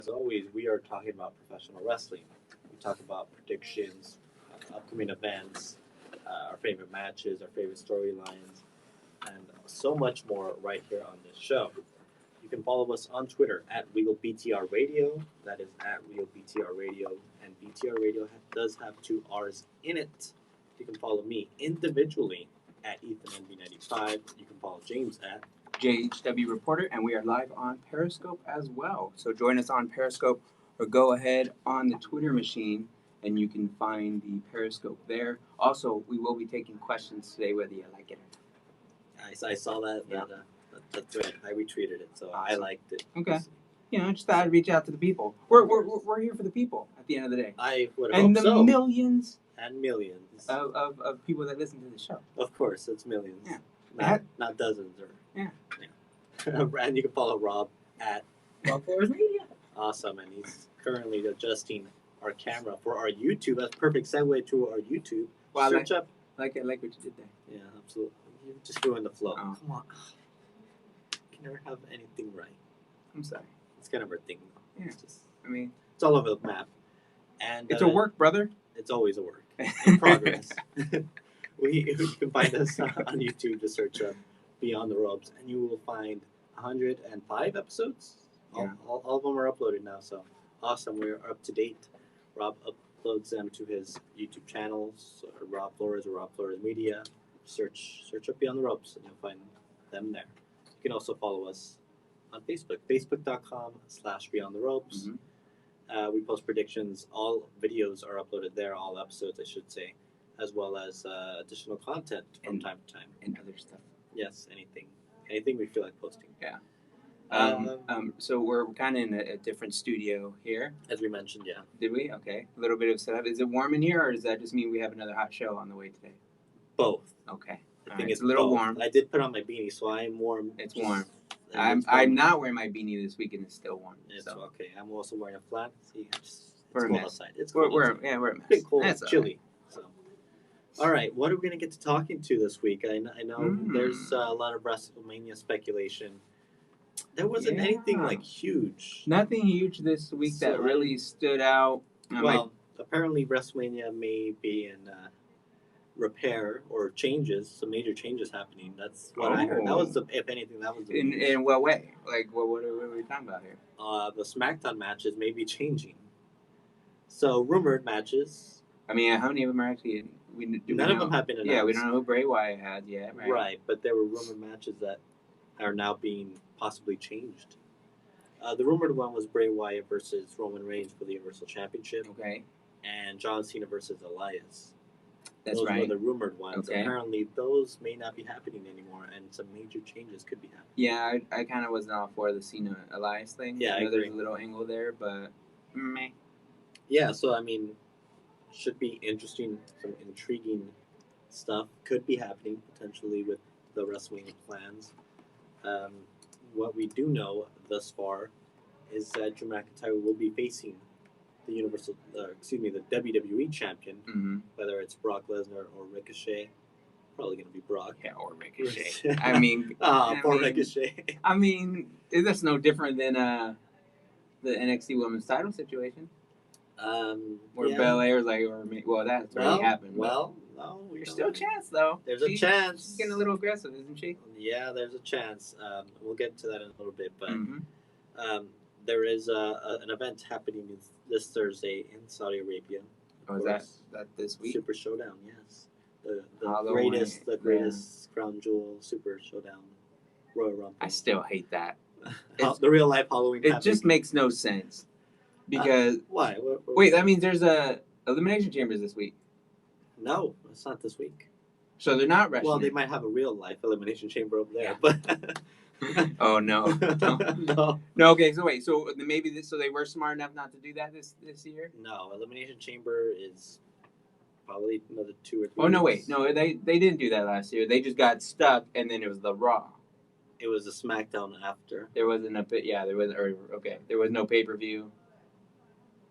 As always, we are talking about professional wrestling. We talk about predictions, upcoming events, our favorite matches, our favorite storylines, and so much more right here on this show. You can follow us on Twitter at RealBTR Radio. That is at RealBTR Radio. And BTR Radio does have two R's in it. You can follow me individually at EthanNB95. You can follow James at JHW Reporter, and we are live on Periscope as well. So join us on Periscope or go ahead on the Twitter machine and you can find the Periscope there. Also, we will be taking questions today, whether you like it or not. I saw that. Yeah. That thread. I retweeted it, so awesome. I liked it. Okay. Just thought I'd reach out to the people. We're here for the people at the end of the day. I would hope so. And the millions of people that listen to the show. Of course, it's millions. Yeah. Not dozens. Yeah. And you can follow Rob at Rob Flores Media. Awesome, and he's currently adjusting our camera for our YouTube. That's a perfect segue to our YouTube. Wow, Search up. I like what you did there. Yeah, absolutely. You just ruined the flow. Oh. Come on. You can never have anything right. I'm sorry. It's kind of our thing, though. Yeah. It's all over the map. And it's a work, brother. It's always a work. In progress. You can find us on YouTube. Just search up Beyond the Ropes, and you will find 105 episodes. Yeah. All of them are uploaded now, so awesome. We're up to date. Rob uploads them to his YouTube channels, Rob Flores or Rob Flores Media. Search up Beyond the Ropes, and you'll find them there. You can also follow us on Facebook, facebook.com/Beyond the Ropes. Mm-hmm. We post predictions. All videos are uploaded there, all episodes, I should say, as well as additional content from time to time. And other stuff. Yes, anything we feel like posting. Yeah. So we're kind of in a different studio here. As we mentioned, yeah. Did we? Okay. A little bit of setup. Is it warm in here, or does that just mean we have another hot show on the way today? Both. Okay. I think it's a little warm. I did put on my beanie, so I'm warm. It's warm. I'm not wearing my beanie this week, and it's still warm. It's okay. I'm also wearing a flat. See, it's we're cold outside. It's cold outside. We're a mess. It's cold. It's chilly. So. All right, what are we going to get to talking to this week? I know there's a lot of WrestleMania speculation. There wasn't anything like huge. Nothing huge this week that really stood out. Apparently WrestleMania may be in repair or changes, some major changes happening. That's what I heard. That was if anything, that was the in what way? Like, what are we talking about here? The SmackDown matches may be changing. So rumored matches. I mean, how many of them are actually? None of them have been announced. Yeah, we don't know who Bray Wyatt had yet. Right, but there were rumored matches that are now being possibly changed. The rumored one was Bray Wyatt versus Roman Reigns for the Universal Championship. Okay. And John Cena versus Elias. Those were the rumored ones. Okay. Apparently, those may not be happening anymore, and some major changes could be happening. Yeah, I kind of wasn't all for the Cena Elias thing. Yeah, I know there's a little angle there, but meh. Yeah, so I mean, should be interesting. Some intriguing stuff could be happening potentially with the WrestleMania plans. What we do know thus far is that Drew McIntyre will be facing the the WWE champion, whether it's Brock Lesnar or Ricochet. Probably going to be Brock. Yeah, or Ricochet. I mean, Ricochet. I mean, that's no different than the NXT Women's Title situation. Where Belair's like, that's already happened. Well, no, there's still a chance though. There's a chance. She's getting a little aggressive, isn't she? Yeah, there's a chance. We'll get to that in a little bit, but there is an event happening this Thursday in Saudi Arabia. Oh, is that this week? Super Showdown, yes. The greatest crown jewel Super Showdown Royal Rumble. I still hate that. The real life Halloween. It just makes no sense. Because why? Wait, that means there's a Elimination Chambers this week. No, it's not this week. So they're not rushing. Well, they might have a real life Elimination Chamber over there, but. Oh no. No. Okay, so wait, so maybe so they were smart enough not to do that this year? No, Elimination Chamber is probably another 2 or 3. Oh no, wait, no, they didn't do that last year. They just got stuck, and then it was the Raw. It was a SmackDown after. There wasn't there was no pay-per-view.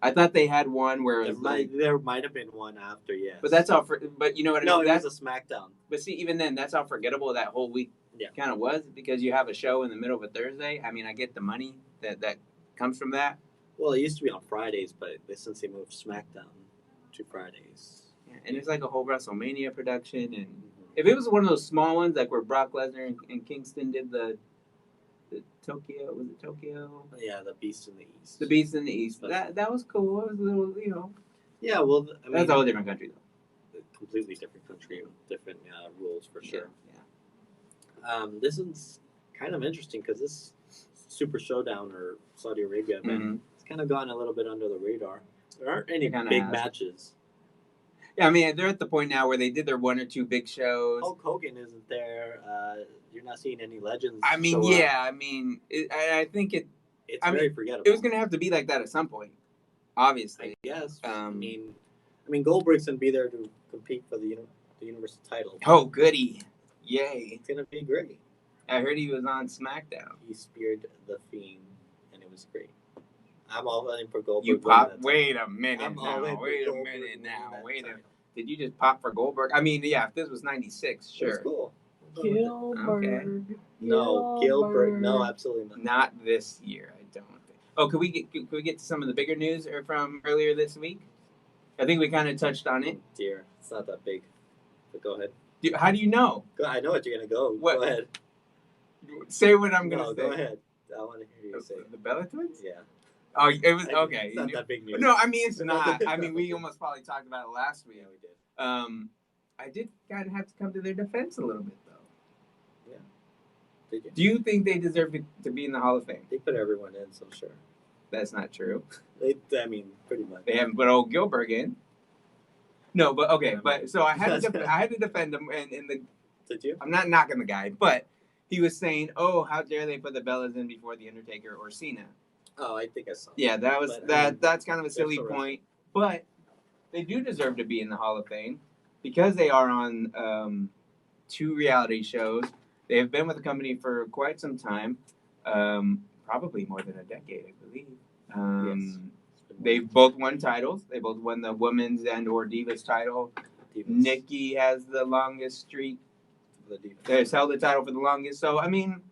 I thought they had one where there might have been one after, yes. But that's all but you know what I mean? No, it was a SmackDown. But see, even then, that's how forgettable that whole week kind of was, because you have a show in the middle of a Thursday. I mean, I get the money that comes from that. Well, it used to be on Fridays, but since they moved SmackDown to Fridays. Yeah, and it's like a whole WrestleMania production. And Mhm. if it was one of those small ones, like where Brock Lesnar and Kingston did the Tokyo, was it Tokyo? Yeah, the Beast in the East. The Beast in the East. But- That was cool. It was a little, Yeah, well, I mean, that's a whole different country though. completely different country, different rules for sure. Yeah. This is kind of interesting because this Super Showdown or Saudi Arabia event Mhm. it's kind of gone a little bit under the radar. There aren't any It kinda big has. matches. Yeah, I mean, they're at the point now where they did their one or two big shows. Hulk Hogan isn't there. You're not seeing any legends. I mean, show up. yeah, I mean, I think It's I very mean, forgettable. it was gonna have to be like that at some point, obviously. I guess. I Um, mean, Goldberg's gonna be there to compete for the Universal title. Oh, goody! Yay! It's gonna be great. I heard he was on SmackDown. He speared the Fiend, and it was great. I'm all in for Goldberg. You winning pop. that title. Wait a minute I'm all in now. for Wait a Goldberg minute winning now. that Wait a. title. Did you just pop for Goldberg? I mean, yeah. If this was '96, It was sure. cool. Gilbert. No, Gilbert. No, absolutely not. Not this year, I don't think. Oh, could we get to some of the bigger news from earlier this week? I think we kind of touched on it. Dear, it's not that big. But go ahead. How do you know? I know what you're gonna go. What? Go ahead. Say what I'm gonna No, say. go ahead. I want to hear you say it. The Bella Twins? Yeah. Oh, it was okay. It's not that big news. No, I mean it's It's not not. that- I mean we almost probably talked about it last week. Yeah, we did. I did kind of have to come to their defense a little bit though. Did you? Do you think they deserve to be in the Hall of Fame? They put everyone in, so sure. That's not true. I mean, pretty much. They haven't put old Gilbert in. No, but okay, but so I had to defend him, and the Did you? I'm not knocking the guy, but he was saying, "Oh, how dare they put the Bellas in before the Undertaker or Cena?" Oh, I think I saw. Yeah, that was But, I mean, that's kind of a silly still point, but they do deserve to be in the Hall of Fame because they are on 2 reality shows. They have been with the company for quite some time, probably more than a decade, I believe. Yes. They've both won titles. They both won the women's and/or divas title. Divas. Nikki has the longest streak. The Divas. Has held the title for the longest. So I mean,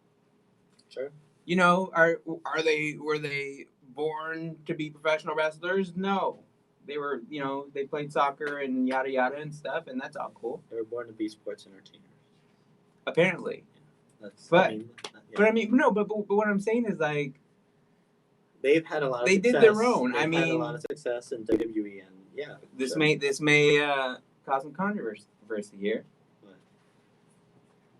Sure. you know, were they born to be professional wrestlers? No, they were. You know, they played soccer and yada yada and stuff, and that's all cool. They were born to be sports entertainers. Apparently, That's. But- yeah. but I mean, no, but what I'm saying is like They've had a lot of they success. did their own. They've I had a mean- lot of success in WWE, and yeah. this sure. may cause some controversy here. What?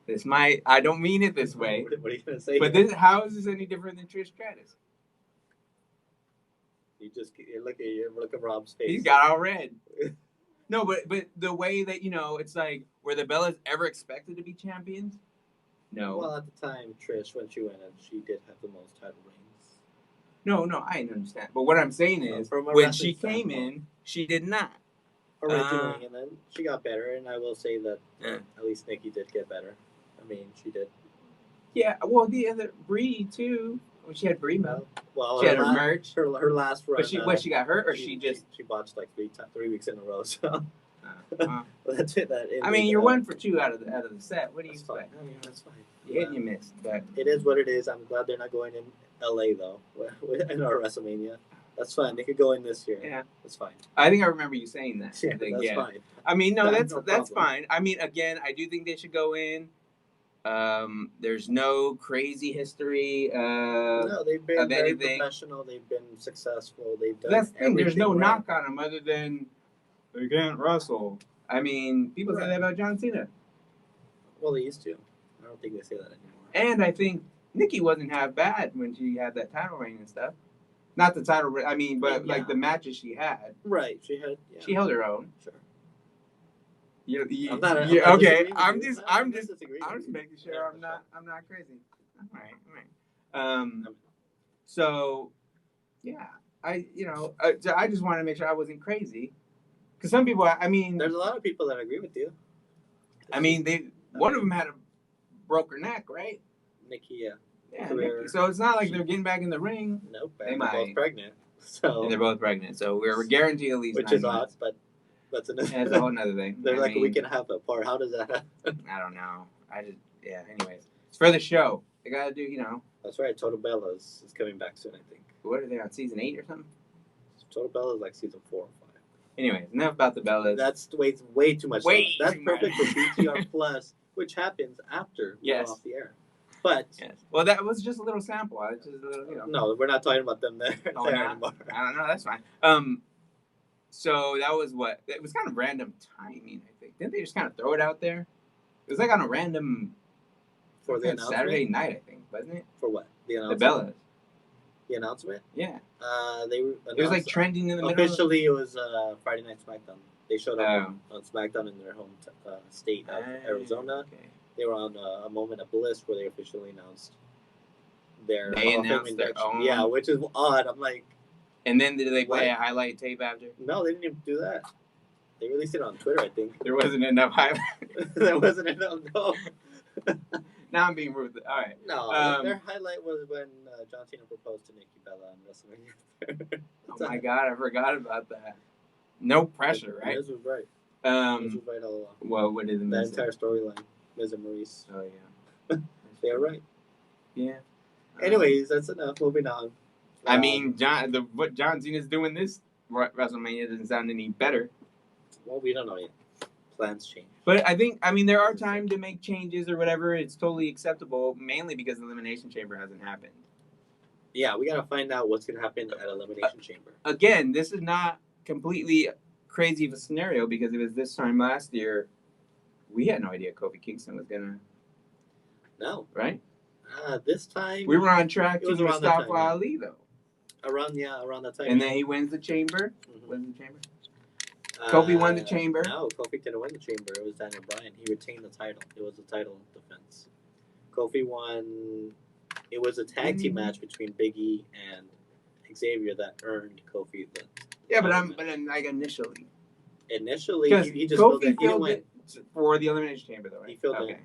This might. I don't mean it this way. What are you gonna say? But here? this, how is this any different than Trish Stratus? You look at Rob's face. He's got all red. No, but the way that it's like, were the Bellas ever expected to be champions? No, Well, at the time, Trish, when she went in, she did have the most title reigns. no, I understand. But what I'm saying No, is, from a when she wrestling came standpoint. in, she did not. Originally, and then she got better, and I will say that Yeah. at least Nikki did get better. I mean, she did. Yeah, well, the other Brie too. Well, she had Brie Mo. Well, She had her la- merch. her last run. But she got hurt, or she just. she botched like 3 weeks in a row. So Well, that's it. I mean, you're 1 for 2 out of the set. What do you That's fine. expect? I mean, that's fine. You hit and you missed, but It is what it is. I'm glad they're not going in LA though. In our WrestleMania, that's fine. They could go in this year. yeah, That's fine. I think I remember you saying that. Yeah, I think, that's yeah. fine. I mean, no, That's that's no fine. problem. I mean, again, I do think they should go in. There's no crazy history. No, they've been of very anything. professional. They've been successful. They've done. That's the thing. There's no everything right. knock on them other than they can't wrestle. I mean, people say Right. that about John Cena, Well, they used to. I don't think they say that anymore. and I think Nikki wasn't half bad when she had that title reign and stuff. Not the title reign. I mean, but Yeah. like the matches she had, Right. She had. Yeah. she held her own. Sure. You, I'm not. you- I'm not okay, disagreeing with I'm you. just, No, I'm not just, disagreeing I'm with just you. making sure Yeah, I'm not crazy. All right. Um, So, yeah, so I just wanted to make sure I wasn't crazy, because some people, I mean, There's a lot of people that agree with you. one of them had a broke her neck, right? Nikki, yeah. Yeah, Career. Nikki. So it's not like they're getting back in the ring, Nope. They And they're might. both pregnant. So. and they're both pregnant. So we're guaranteed at least Which 9 is odd, months. but that's another. That's a whole nother thing. They're I like a mean, week and a half apart. How does that happen? I don't know. Anyways, it's for the show. They gotta do, That's right. Total Bellas is coming back soon, I think. what are they on, season 8 or something? Total Bella is like season 4 or 5. Anyways, enough about the Bellas. That's way too much. Way That's too perfect much. for BTR Plus, which happens after we're Yes. off the air. But Yes. Well, that was just a little sample. I just a little, no, we're not talking about them there, Oh, there not? anymore. I don't know. That's fine. So that was what it was, kind of random timing. I think didn't they just kind of throw it out there? It was like on a random For the announcement? Saturday night, I think, wasn't it? For what? The The announcement? Bellas. The announcement? Yeah. They were It was like trending in the middle. officially, it was Friday Night SmackDown. They showed up Oh. on SmackDown in their home state of Arizona. Okay. They were on a moment of bliss where they officially announced their They Hall of Fame announced their induction. own- Yeah, which is odd. I'm like, And then did they play What? a highlight tape after? no, they didn't even do that. They released it on Twitter, I think. There wasn't enough highlight. There wasn't enough. No, Now I'm being rude. All right. no. Their highlight was when John Cena proposed to Nikki Bella on WrestleMania. Oh my God, I forgot about that. No pressure, right? Miz was right. Miz was Um. right all along. Well, what did the That Miz entire storyline, Miz and Maurice, Oh yeah. they were right. Yeah. Anyways, that's enough. Moving on. I mean, what John Cena's doing this WrestleMania doesn't sound any better. Well, we don't know yet. Plans change. But I mean, there are time to make changes or whatever. It's totally acceptable, mainly because the Elimination Chamber hasn't happened. Yeah, we gotta find out what's gonna happen at Elimination Chamber. Again, this is not completely crazy of a scenario because it was this time last year. We had no idea Kofi Kingston was gonna, No, right? this time We were on track It to was around that Mustafa time, Ali though, around that time. and then he wins the Chamber. Mhm. Wins the Chamber. Kofi won the Chamber. No, Kofi didn't win the Chamber. It was Daniel Bryan. He retained the title. It was a title defense. Kofi won. It was a tag team match between Big E and Xavier that earned Kofi the. Yeah, but title match. then like initially, Initially, because he just filled Kofi in. He didn't filled win. it for the Elimination Chamber though, right? He filled in. okay.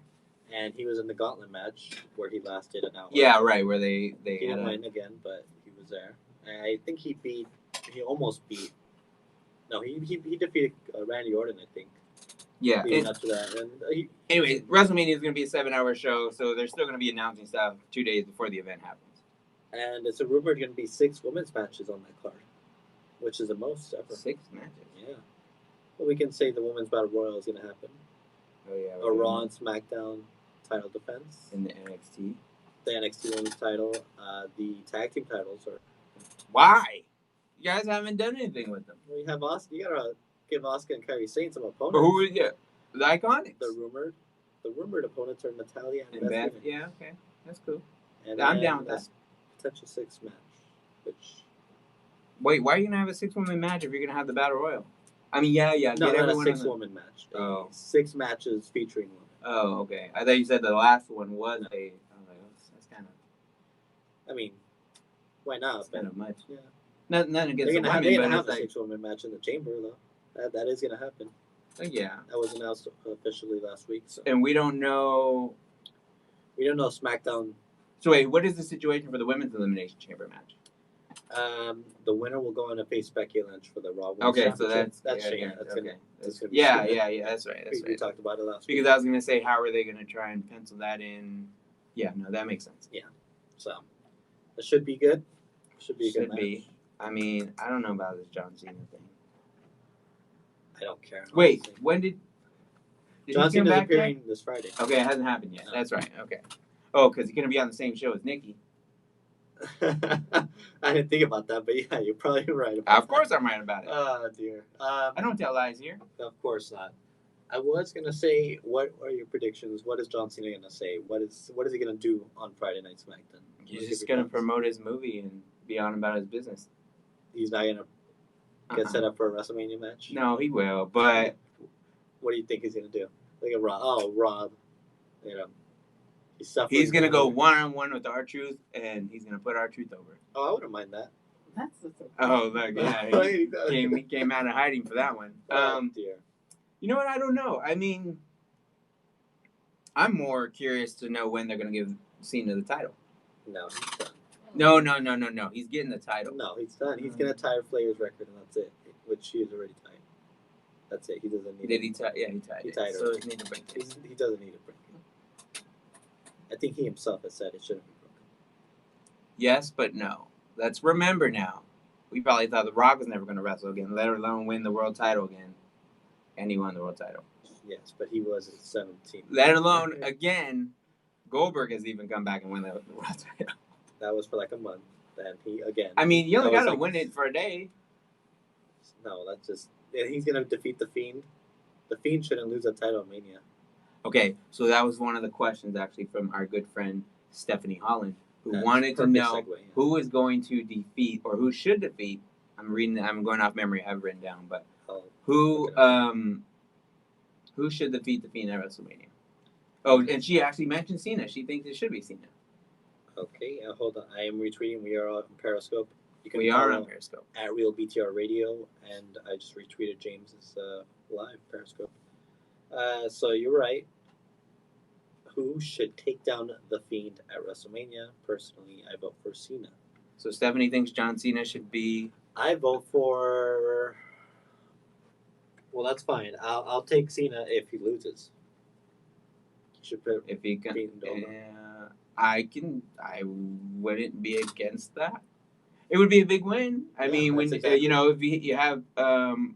And he was in the gauntlet match where he lasted an hour. Yeah, right. Where they He had didn't a, win again, but he was there. And I think he almost beat. No, he defeated Randy Orton, I think. yeah. Leading up to that, and Anyway, WrestleMania is going to be a 7-hour show, so they're still going to be announcing stuff 2 days before the event happens. and it's a rumored going to be 6 women's matches on that card, which is the most ever. 6 matches. Yeah. Well, we can say the women's battle royal is going to happen. Oh yeah. A Raw and SmackDown title defense, in the NXT. the NXT Women's title, the tag team titles are. Why? You guys haven't done anything with them. We have Asuka. You gotta give Asuka and Kairi Sane some But opponents. who? Yeah, the Iconics. The rumored opponents are Natalia and And Beth Beth. Phoenix. Yeah. Okay. That's cool. And I'm then down with a that. Potential 6 match, which Wait, why are you gonna have a 6-woman match if you're gonna have the battle royal? I mean, yeah. no, Get not a everyone on 6 the- woman match. Oh. 6 matches featuring women. Oh, okay. I thought you said the last one was a. I was like, that's kind of I mean, why not? that's kind of much. Yeah. Nothing They're against the gonna have, women, but a it's like, 6 woman match in the chamber though. That is gonna happen. yeah. That was announced officially last week. So And we don't know. we don't know SmackDown. So wait, what is the situation for the women's elimination chamber match? The winner will go on to face Becky Lynch for the Raw Women's Okay, so Championship. that's Shayna. yeah, That's okay. gonna. That's gonna be Yeah, Shayna. yeah, that's right. That's We right. talked about it last Because week. I was gonna say, how are they gonna try and pencil that in? Yeah, no, that makes sense. So it should be good. Should be a good Should match. be. I mean, I don't know about this John Cena thing. I don't care. Wait, honestly. when did John he come Cena's back yet? appearing this Friday. Okay, it hasn't happened yet. No. That's right. Okay. Oh, because he's gonna be on the same show as Nikki. I didn't think about that, but yeah, you're probably right. About Of course, I'm right about it. Oh dear. I don't tell lies here. Of course not. I was gonna say, what are your predictions? What is John Cena gonna say? What is he gonna do on Friday Night SmackDown? He's Let's just give your gonna thoughts. promote his movie and be on about his business. He's not gonna get Uh-uh. set up for a WrestleMania match. No, he will, but What do you think he's gonna do? Like a Rob? Oh, Rob. You know, he's suffering. he's gonna go one-on-one with R-Truth, and he's gonna put R-Truth over. Oh, I wouldn't mind that. That's Oh, look, yeah, he came out of hiding for that one. Oh dear. You know what? I don't know. I mean, I'm more curious to know when they're gonna give Cena the title. No, he's done. No. He's getting the title. No, he's done. He's gonna tie Flair's record, and that's it. Which he is already tied. That's it. He doesn't need. Did he tie? Yeah, he tied He it. tied it. So it need to break it. He doesn't need a break. I think he himself has said it shouldn't be broken. Yes, but no. let's remember now. We probably thought The Rock was never going to wrestle again, let alone win the world title again. And he won the world title. Yes, but he was at 17. Let alone, again, Goldberg has even come back and won the world title. That was for like a month. And he, again. I mean, you only that was got to like- win it for a day. No, that's just. Yeah, he's going to defeat The Fiend. The Fiend shouldn't lose a title at Mania. Okay, so that was one of the questions, actually, from our good friend Stephanie Holland, who That's wanted to perfect know segue, yeah. who is going to defeat, or who should defeat. I'm going off memory. I have it written down, but Oh, who okay. who should defeat the Fiend at WrestleMania? Oh, and she actually mentioned Cena. She thinks it should be Cena. Okay, hold on. I am retweeting. We are on Periscope. You can We are follow on Periscope. at Real BTR Radio, and I just retweeted James's live Periscope. So you're right. Who should take down The Fiend at WrestleMania? Personally, I vote for Cena. So Stephanie thinks John Cena should be. I vote for. Well, that's fine. I'll take Cena if he loses. You should put If he can, Fiend over. I wouldn't be against that. It would be a big win. I Yeah, mean, when that's exactly- if you have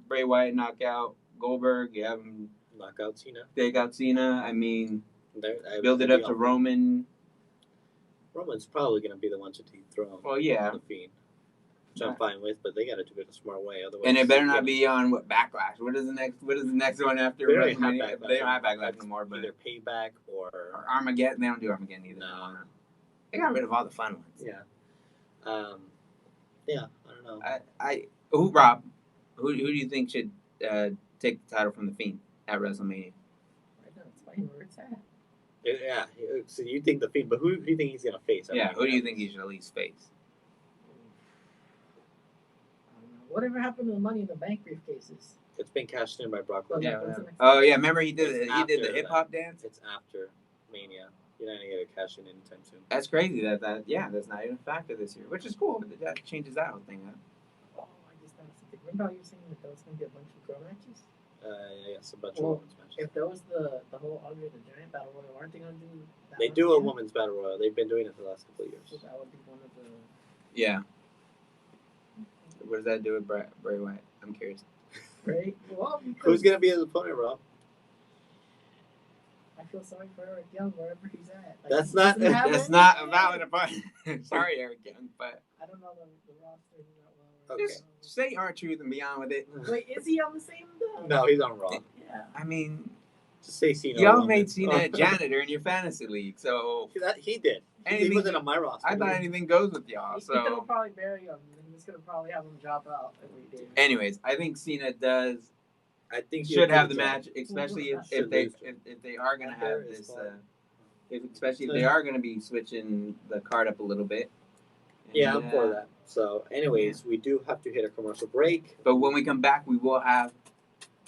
Bray Wyatt knock out Goldberg, you have him Knock out Cena. take out Cena. I mean, I build it would up be to all- Roman. Roman's probably going to be the one to dethrone Well, yeah, The Fiend, which I'm fine with, but they got to do it a smart way. Otherwise, and it better you not know, be on Backlash. What is the next one after They don't even have WrestleMania? Backlash. They don't have Backlash anymore, but either Payback or or Armageddon. They don't do Armageddon either. No. They got rid of all the fun ones. yeah, yeah. I don't know. Rob, who do you think should take the title from the Fiend at WrestleMania? Right now, it's fine where it's at. Yeah. So you think The Fiend, but who do you think he's going to face? Yeah, who do you think he should at least face? I don't know. Whatever happened to the Money in the Bank briefcases? It's been cashed in by Brock Oh, Lesnar. yeah. Yeah. when's the next Oh one? yeah, remember he did It's the after hip hop dance. It's after Mania. You're not going to get a cash in anytime soon. That's crazy. That's not even a factor this year, which is cool. But that changes that whole thing up. Oh, I just thought of something. Remember how you were saying that there was going to be a bunch of girl matches? Yes, a bunch Well, of women's matches. If there was the whole Andre the Giant Battle Royal, aren't they going to do that? They one do a again? women's battle royal. They've been doing it for the last couple of years. So that would be one of the. Yeah. What does that do with Bray Wyatt? I'm curious. Right? Well, because Who's going to be his opponent, Rob? I feel sorry for Eric Young wherever he's at. Like, That's he not- doesn't have That's any- not a valid opponent. Sorry, Eric Young, but I don't know the roster that well. Okay. just say our truth and be on with it. Wait, is he on the same? No, he's on Raw. Yeah. I mean, Just say Cena. y'all Roman. made Cena a janitor in your fantasy league, so He did. He Anything- wasn't on my roster. I thought anything goes with y'all. He's gonna So, probably bury him, and he's gonna probably have him drop out every day. anyways, I think Cena I think he should would have do the job. match, especially if Should they lose. if they are gonna have There is this. fun. Especially if they are gonna be switching the card up a little bit. Yeah, And, I'm for that. So, anyways, we do have to hit a commercial break. But when we come back, we will have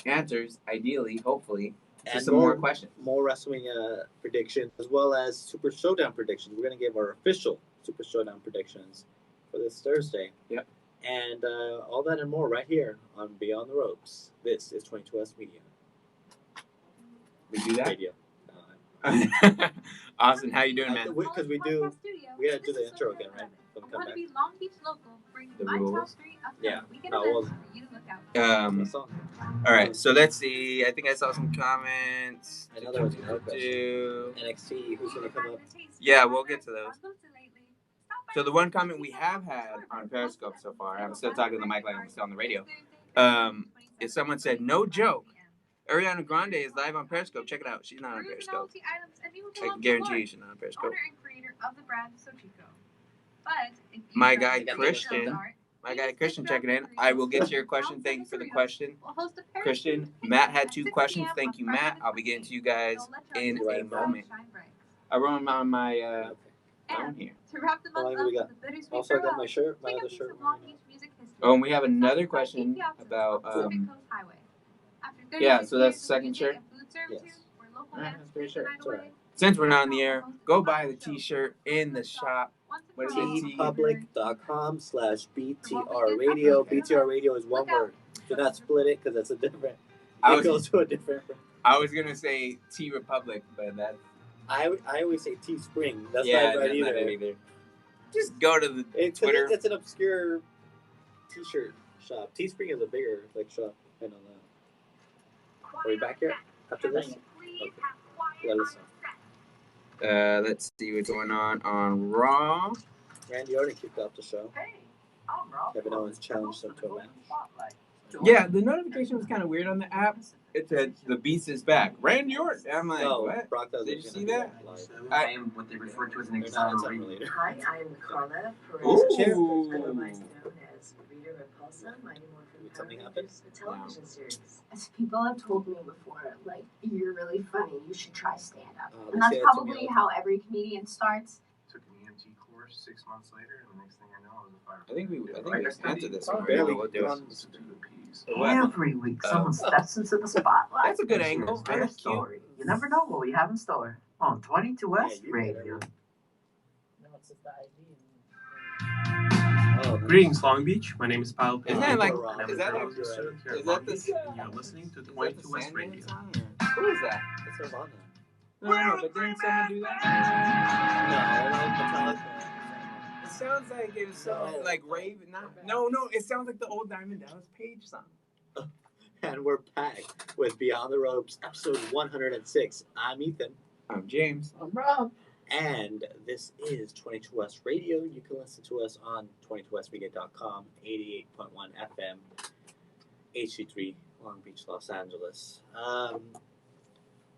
answers, ideally, hopefully, to And some more questions. More WrestleMania predictions, as well as Super Showdown predictions. We're going to give our official Super Showdown predictions for this Thursday. Yep. And all that and more right here on Beyond the Ropes. This is 22S Media We do that. Radio. Austin, how you doing, man? Because we gotta do the intro again, right? When we come back. be Long Beach local, bring The my rules. top 3 upcoming Yeah. weekend No, events well- for you to look out for. The song. All right, so let's see. I think I saw some comments. I know there was another question. Do- NXT, who's going to come up? Yeah, we'll get to those. So the one comment we have had on Periscope so far, I'm still talking to the mic like I'm still on the radio, is someone said, no joke, Ariana Grande is live on Periscope. Check it out. She's not on Periscope. I can guarantee you she's not on Periscope. Owner and creator of the brand Sochico. But if you My know guy what Christian, those are, My guy Christian checking in. I will get to your question. Thank you for the question. we'll host a Christian, Periscope Matt had at 2 6 questions. p.m. Thank on you, Friday Matt. the I'll be getting to you 28th. guys Don't let your in a business moment. shine bright. I wrote them on my Okay. phone And here. to wrap the How month long up do we with the bittersweet Also, I got my farewell, shirt, my take a other piece shirt. of Long Beach music history. Oh, and we have another Stopped by question King Piazza's about, on Pacific Coast Highway. After 30 yeah, years so that's of the second music shirt? and food servitude, Yes. where local Alright, bands that's a great take the shirt. night It's alright. away, Since we're not on the air, go buy the t-shirt in the shop. What is it? tpublic.com/BTR Radio. BTR Radio is one word. Do not split it because that's a different. I It was, goes to a different. I was gonna say T Republic, but that I always say Teespring. That's yeah, not right that's either. not it either. Just go to the Twitter. It's an obscure T-shirt shop. Teespring is a bigger like shop. I know that. Are we back here after this? Okay. Let us know. Let's see what's going on Raw. Randy Orton kicked off the show. Hey, I'm Rob. Kevin Owens challenged him to a match. Yeah, the notification was kind of weird on the app. It said the Beast is back. Randy Orton. I'm like, No, what? Brock Lesnar Did you was see gonna do that? live. I am what they refer to as an They're not exonerated. related. Hi, I'm Carla Ooh. Perez, otherwise known as Rita Repulsa, Mighty Morphin Did something Power happen? Rangers, a television series. As people have told me before, like, you're really funny, you should try stand up. Oh, And they that's say that to me probably all the how every comedian starts. Took an EMT course 6 months later, and the next thing I know, I was a firefighter. I think we answered this Oh, one. barely We'll do it. gone. Listen to the piece. What? Every week, someone steps into the spotlight. That's a good and angle. shares their That's cute. story. You never know what we have in store on 22 West Yeah, you Radio. No, it's just the ID. Oh, Greetings, Long Beach. My name is Paolo Isn't Pedro. that like? Rob. I'm Is a that like? journalism student here Is at Long that the? Beach, and you're listening to Is that 22 the West Sandman Radio. song? Or- Who is that? It's Nirvana. No, but didn't someone do that? No, that was Metallica. It sounds like it was someone No. like Rave. No. It sounds like the old Diamond Dallas Page song. And we're back with Beyond the Ropes, episode 106. I'm Ethan, I'm James. I'm Rob. and this is 22 West Radio. You can listen to us on 22westmedia.com, 88.1 FM, HD3, Long Beach, Los Angeles. Are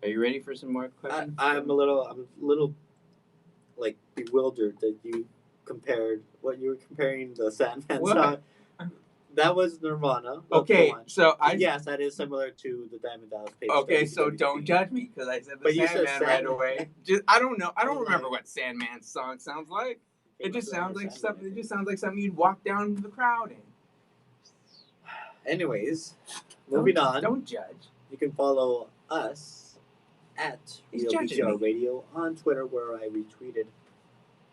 you ready for some more questions? I'm a little like bewildered that you compared what you were comparing the Sandman What? song. That was Nirvana. That's the Okay, one. so Yes, that is similar to the Diamond Dallas Page. Okay, story, so don't WWE. judge me because I said the But you said Sandman right Sandman. away. Just I don't know. I don't Oh, remember my. what Sandman's song sounds like. It Came just up with sounds like Sandman, something. I It think. just sounds like something you'd walk down the crowd in. Anyways, moving on. Don't judge. You can follow us at He's Real judging BTR me. Radio on Twitter, where I retweeted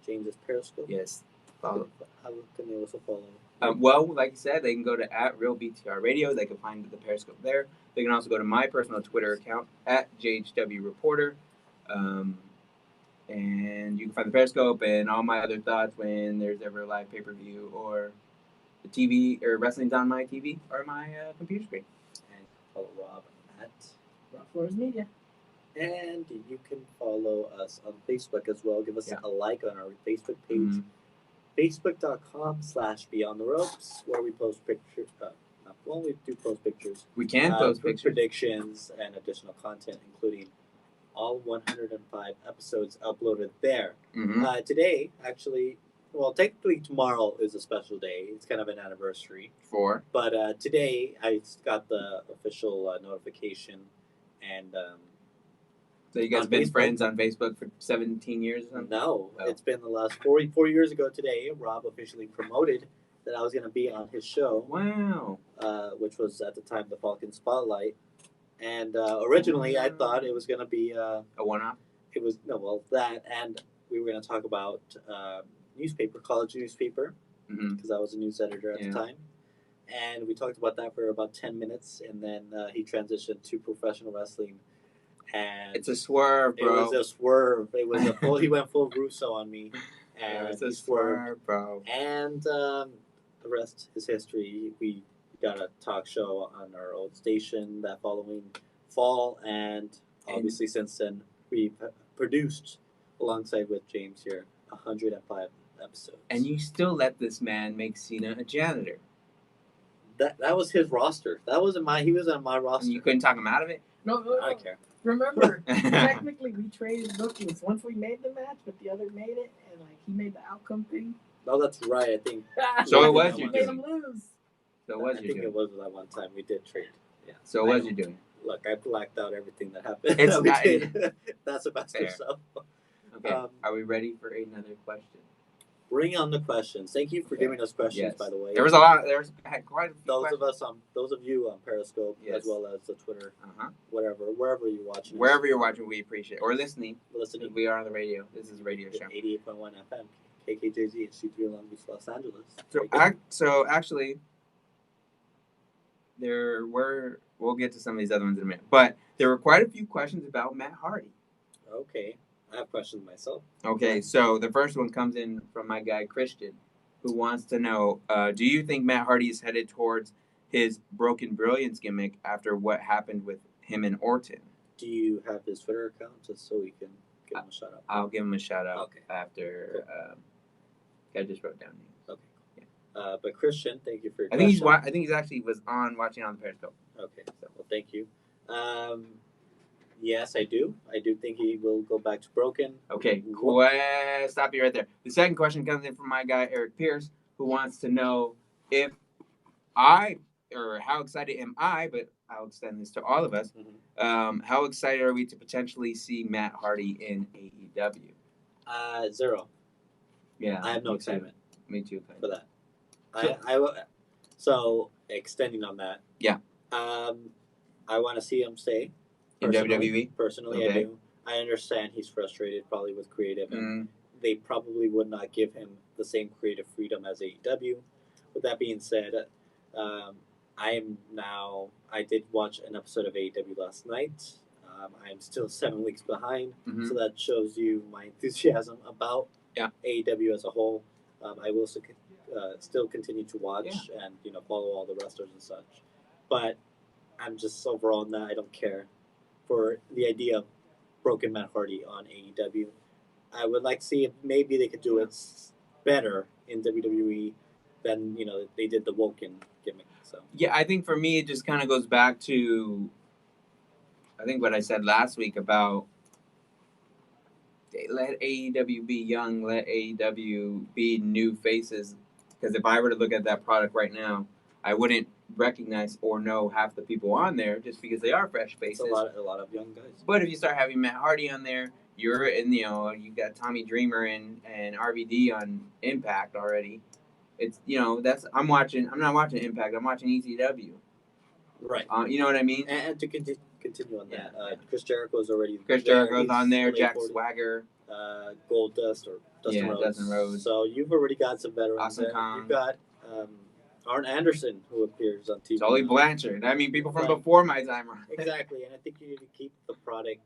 James's Periscope. Yes. How can they also follow? Well, like I said, they can go to @RealBTR Radio. They can find the Periscope there. They can also go to my personal Twitter account @JHW Reporter, and you can find the Periscope and all my other thoughts when there's ever a live pay-per-view or the TV or wrestling's on my TV or my computer screen. And follow Rob at. Rob Flores Media. And you can follow us on Facebook as well. Give us Yeah. a like on our Facebook page. Mhm. Facebook.com/Beyond the Ropes, where we post pictures. We do post pictures. We can post pictures. Predictions and additional content, including all 105 episodes uploaded there. Mhm. Today, actually, well, technically tomorrow is a special day. It's kind of an anniversary. For But today, I got the official notification, and so you guys On been Facebook. friends on Facebook for 17 years or something? no, Oh. it's been the last 4 years ago today. Rob officially promoted that I was going to be on his show, Wow. which was at the time the Falcon Spotlight. And originally, I thought it was going to be A one-off. it was that, and we were going to talk about college newspaper, Mm-hmm. because I was a news editor at Yeah. the time. And we talked about that for about 10 minutes, and then he transitioned to professional wrestling. And It's a swerve, it bro. was a swerve. It was a full. He went full Russo on me, and It's he a swerved. swerve, bro. And the rest is history. We got a talk show on our old station that following fall, and obviously since then we've produced alongside with James here 105 episodes. And you still let this man make Cena a janitor. that was his roster. That wasn't my. He was on my roster. And you couldn't talk him out of it? No, I don't care. remember, technically we traded bookings. Once we made the match, but the other made it, and like he made the outcome thing. No, that's right. I think. So it I was think your made doing. him lose. So I what was think you it doing? was that one time we did trade. Yeah. So what was you doing? Look, I blacked out everything that happened. It's that we not- did. That's the best Fair. of stuff. Okay. Are we ready for another question? Bring on the questions. Thank you for Okay. giving us questions, Yes. by the way. There was a lot. Had quite a few those questions. those of you on Periscope, Yes. as well as the Twitter, Uh-huh. wherever you're watching, us, Wherever you're watching, we appreciate it. Or listening. listening. We are on the radio. This is a radio show. 88.1 FM, KKJZ, HD3 Long Beach, Los Angeles. So, Very good. actually, we'll get to some of these other ones in a minute, but there were quite a few questions about Matt Hardy. Okay. I have questions myself. Okay, so the first one comes in from my guy Christian, who wants to know: do you think Matt Hardy is headed towards his Broken Brilliance gimmick after what happened with him and Orton? Do you have his Twitter account just so we can give him a shout out? I'll give him a shout out Okay. after. I just wrote down names. Okay. But Christian, thank you for your I think question. I think he's actually was watching on the Periscope. Okay, so well, thank you. Yes, I do. I do think he will go back to Broken. Okay, stop you right there. The second question comes in from my guy Eric Pierce, who wants to know if how excited am I? But I'll extend this to all of us. How excited are we to potentially see Matt Hardy in AEW? Zero. Yeah, I have no me too. excitement Me too. for that. So- So extending on that. Yeah. I want to see him stay In personally. WWE? Personally, I Okay. do. I understand he's frustrated probably with creative, and Mm, they probably would not give him the same creative freedom as AEW. With that being said, I did watch an episode of AEW last night. I'm still 7 weeks behind, mhm. so that shows you my enthusiasm about Yeah. AEW as a whole. I will still continue to watch and follow all the wrestlers and such, but I'm just overall in that I don't care for the idea of Broken Matt Hardy on AEW. I would like to see if maybe they could do it better in WWE than they did the Woken gimmick. So Yeah, I think for me it just kind of goes back to I think what I said last week about let AEW be young, let AEW be new faces. Because if I were to look at that product right now, I wouldn't recognize or know half the people on there just because they are fresh it's faces. a lot of young guys. But if you start having Matt Hardy on there, you're in you got Tommy Dreamer and RVD on Impact already. It's I'm not watching Impact. I'm watching ECW. Right. You know what I mean? And to continue on that, Yeah. Chris Jericho's already Chris there. Jericho's He's on there. late Jack 40s. Swagger. Gold Dust or Dustin Yeah, Rhodes. Dustin Rhodes. So you've already got some veterans Awesome there. Kong. You've got Arn Anderson who appears on TV. Tully now. Blanchard. I mean, people from Right. before my time. Exactly, and I think you need to keep the product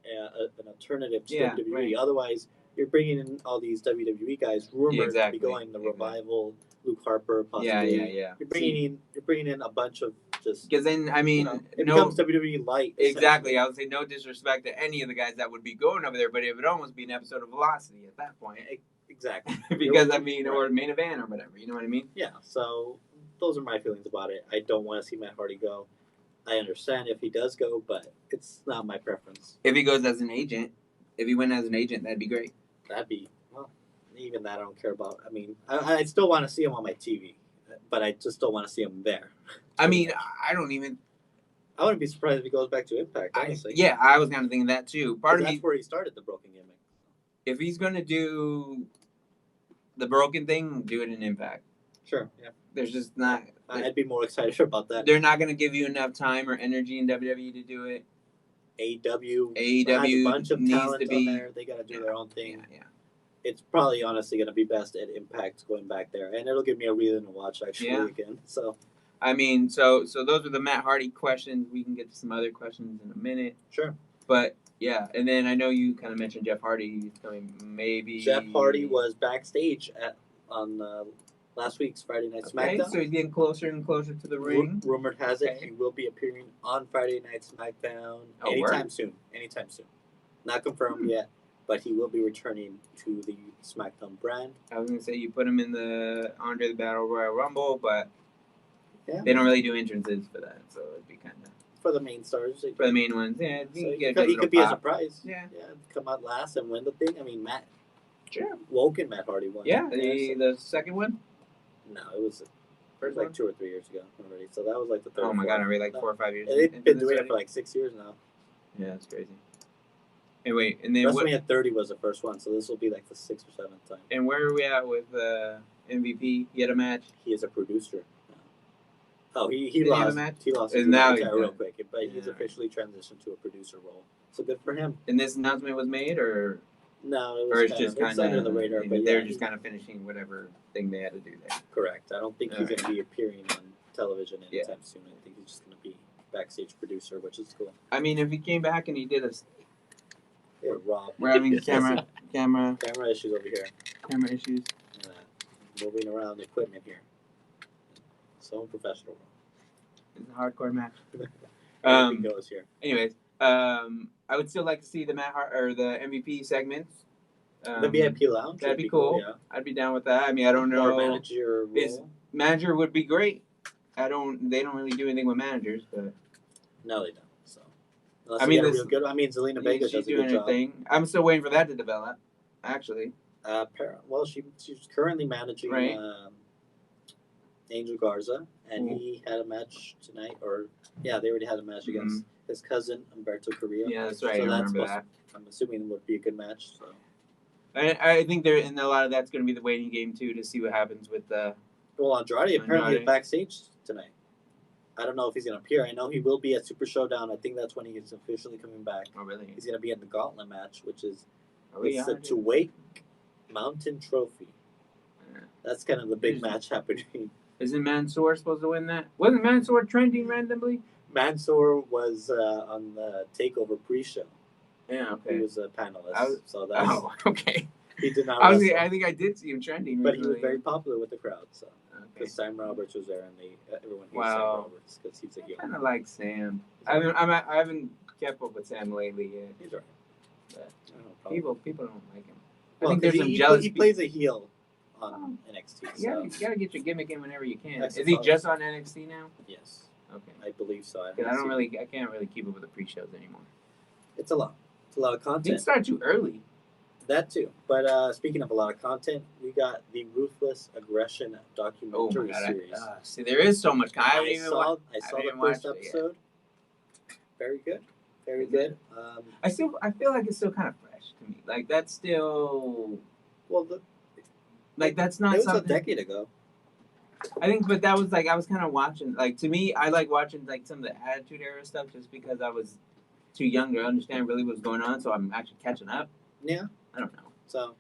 an alternative to Yeah, WWE. right. Otherwise, you're bringing in all these WWE guys rumored Exactly, to be going the exactly. Revival, Luke Harper, possibly. Yeah. You're bringing in a bunch of just. Because then, I mean, it no. becomes WWE light. Exactly. I would say no disrespect to any of the guys that would be going over there, but it would almost be an episode of Velocity at that point. Exactly. Because, Right. or main event or whatever. You know what I mean? Yeah, so those are my feelings about it. I don't want to see Matt Hardy go. I understand if he does go, but it's not my preference. If he goes as an agent, if he went as an agent, that'd be great. That'd be, well, even that I don't care about. I mean, I still want to see him on my TV, but I just don't want to see him there. I mean, I don't even. I wouldn't be surprised if he goes back to Impact, honestly. I was kind of thinking that too. Part of that's me, where he started the broken gimmick. if he's going to do the broken thing, do it in Impact. Sure, yeah. There's just not. I'd be more excited about that. They're not going to give you enough time or energy in WWE to do it. AEW has AEW a bunch of needs talent to be. on there. They got to do their own thing. Yeah. It's probably honestly going to be best at Impact going back there, and it'll give me a reason to watch actually again. So I mean, so those are the Matt Hardy questions. We can get to some other questions in a minute. sure. But yeah, and then I know you kind of mentioned Jeff Hardy. He's coming maybe. Jeff Hardy was backstage on last week's Friday Night Okay, SmackDown. so he's getting closer and closer to the ring. Rumored has it Okay. he will be appearing on Friday Night SmackDown Oh, anytime word. soon. Anytime soon. Not confirmed yet, but he will be returning to the SmackDown brand. I was gonna say you put him in the Andre the Battle Royal Rumble, but Yeah. they don't really do entrances for that, so it'd be kind of For the main stars. for the main ones. Yeah, So you he get could, a he little could be a pop. surprise. Yeah. Come out last and win the thing. I mean, Sure. Woken Matt Hardy won. Yeah, so- the second one. No, it was First like one. 2 or 3 years ago already. So that was like the third. Oh my or god, fourth. are we like No. 4 or 5 years? They've into been this doing it already? for like 6 years now. Yeah, that's crazy. And wait, and then what? WrestleMania 30 was the first one, so this will be like the 6th or 7th time. And where are we at with MVP? He had a match. He is a producer. Oh, he Did he have a lost. match? He lost. And his now title he's real done. quick, but he's Yeah. officially transitioned to a producer role. So good for him. And this announcement was made, or No, it or was it's kind just of, it's kind under the radar, but they're yeah, just kind of finishing whatever thing they had to do there. correct. I don't think he's Alright. going to be appearing on television Yeah. anytime soon. I think he's just going to be backstage producer, which is cool. I mean, if he came back and he did Here, Rob. We're having camera camera issues over here. issues. Moving around the equipment here. So unprofessional. It's a hardcore match. Everything goes here. Anyways, I would still like to see the the MVP segments. The VIP lounge. That'd would be cool. Yeah. I'd be down with that. I mean, I don't know. Or manager role. Manager would be great. They don't really do anything with managers, but No, they don't. So. Unless I they mean, get a this- real good. I mean, Zelina Vega she's does a doing good her job. thing. I'm still waiting for that to develop. Actually, Well, she's currently managing Right. Angel Garza, and Cool. he had a match tonight. They already had a match against his cousin Humberto Carrillo. yeah, that's right. So I that's remember supposed that. I'm assuming it would be a good match. So. I think there and a lot of that's going to be the waiting game too to see what happens with the. Well, Andrade apparently Andrade. is backstage tonight. I don't know if he's gonna appear. I know he will be at Super Showdown. I think that's when he is officially coming back. Oh really? He's gonna be in the Gauntlet match, which is Are we it's the on? Tuwake Mountain Trophy. Yeah. That's kind of the big match happening. Isn't Mansoor supposed to win that? Wasn't Mansoor trending randomly? Mansoor was on the Takeover pre-show. Yeah. He Okay. was a panelist, I was- so that's Oh, okay. he did not I wrestle. think I did see him trending. But he was recently. very popular with the crowd. So Okay. because Sam Roberts was there, and everyone hates Wow. Sam Roberts because he's a I heel. kind of like Sam. I haven't kept up with Sam lately yet. He's alright. But I don't know, probably. People don't like him. Well, I think there's 'cause some he jealous. He plays a heel on NXT. So You gotta get your gimmick in whenever you can. That's Is the he problem. just on NXT now? yes, Okay. I believe so. Because I can't really keep up with the pre-shows anymore. It's a lot. It's a lot of I think it content. started too early. That too. But speaking of a lot of content, we got the Ruthless Aggression Oh my documentary god! series. See, there is so much. I haven't I even saw watched. the haven't first watched it yet. episode. Very good. Very Is it? good. I feel like it's still kind of fresh to me. Like that's still Well, that's it not was a something. decade ago. I think, but that was like I was kind of watching. Like to me, I like watching like some of the Attitude Era stuff just because I was too young to understand really what's going on. So I'm actually catching up. Yeah. I don't know. So.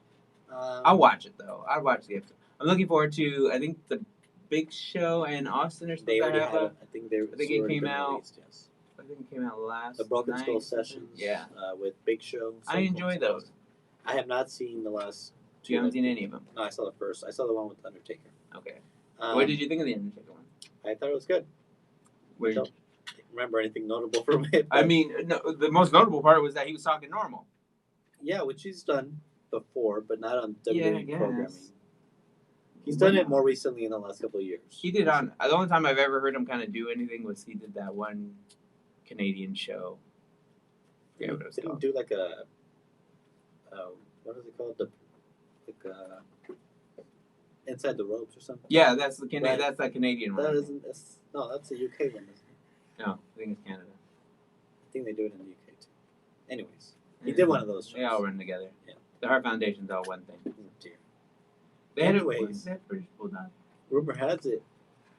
I'll watch it though. I'll watch the episode. I'm looking forward to. I think the Big Show and Austin are supposed They to already have had a. it. I think they. I think it it's already came been out- released, yes. I think it came out last. The Broken night, Skull something. sessions. Yeah, With Big Show. I enjoy those. I have not seen the last. You haven't seen any of them. No, I saw the first. I saw the one with Undertaker. Okay. Um, What did you think of the Undertaker one? I thought it was good. Where I don't remember anything notable from it. I but- mean, no, the most notable part was that he was talking normal. yeah, which he's done before, but not on Yeah, I WWE guess. programming. He's done it more recently in the last couple of years. He did on. The only time I've ever heard him kind of do anything was he did that one Canadian show. I forget what it was Didn't called. do like a what is it called? Inside the Ropes or something. Yeah, that's the Right. That's that Canadian one. That I think. isn't. No, that's a UK one. Isn't it? No, I think it's Canada. I think they do it in the UK too. Anyways, he did one of those shows. They all run together. Yeah. The Heart Foundation's all one thing. Oh, dear. They had Anyways. they had British Bulldog. Rumor has it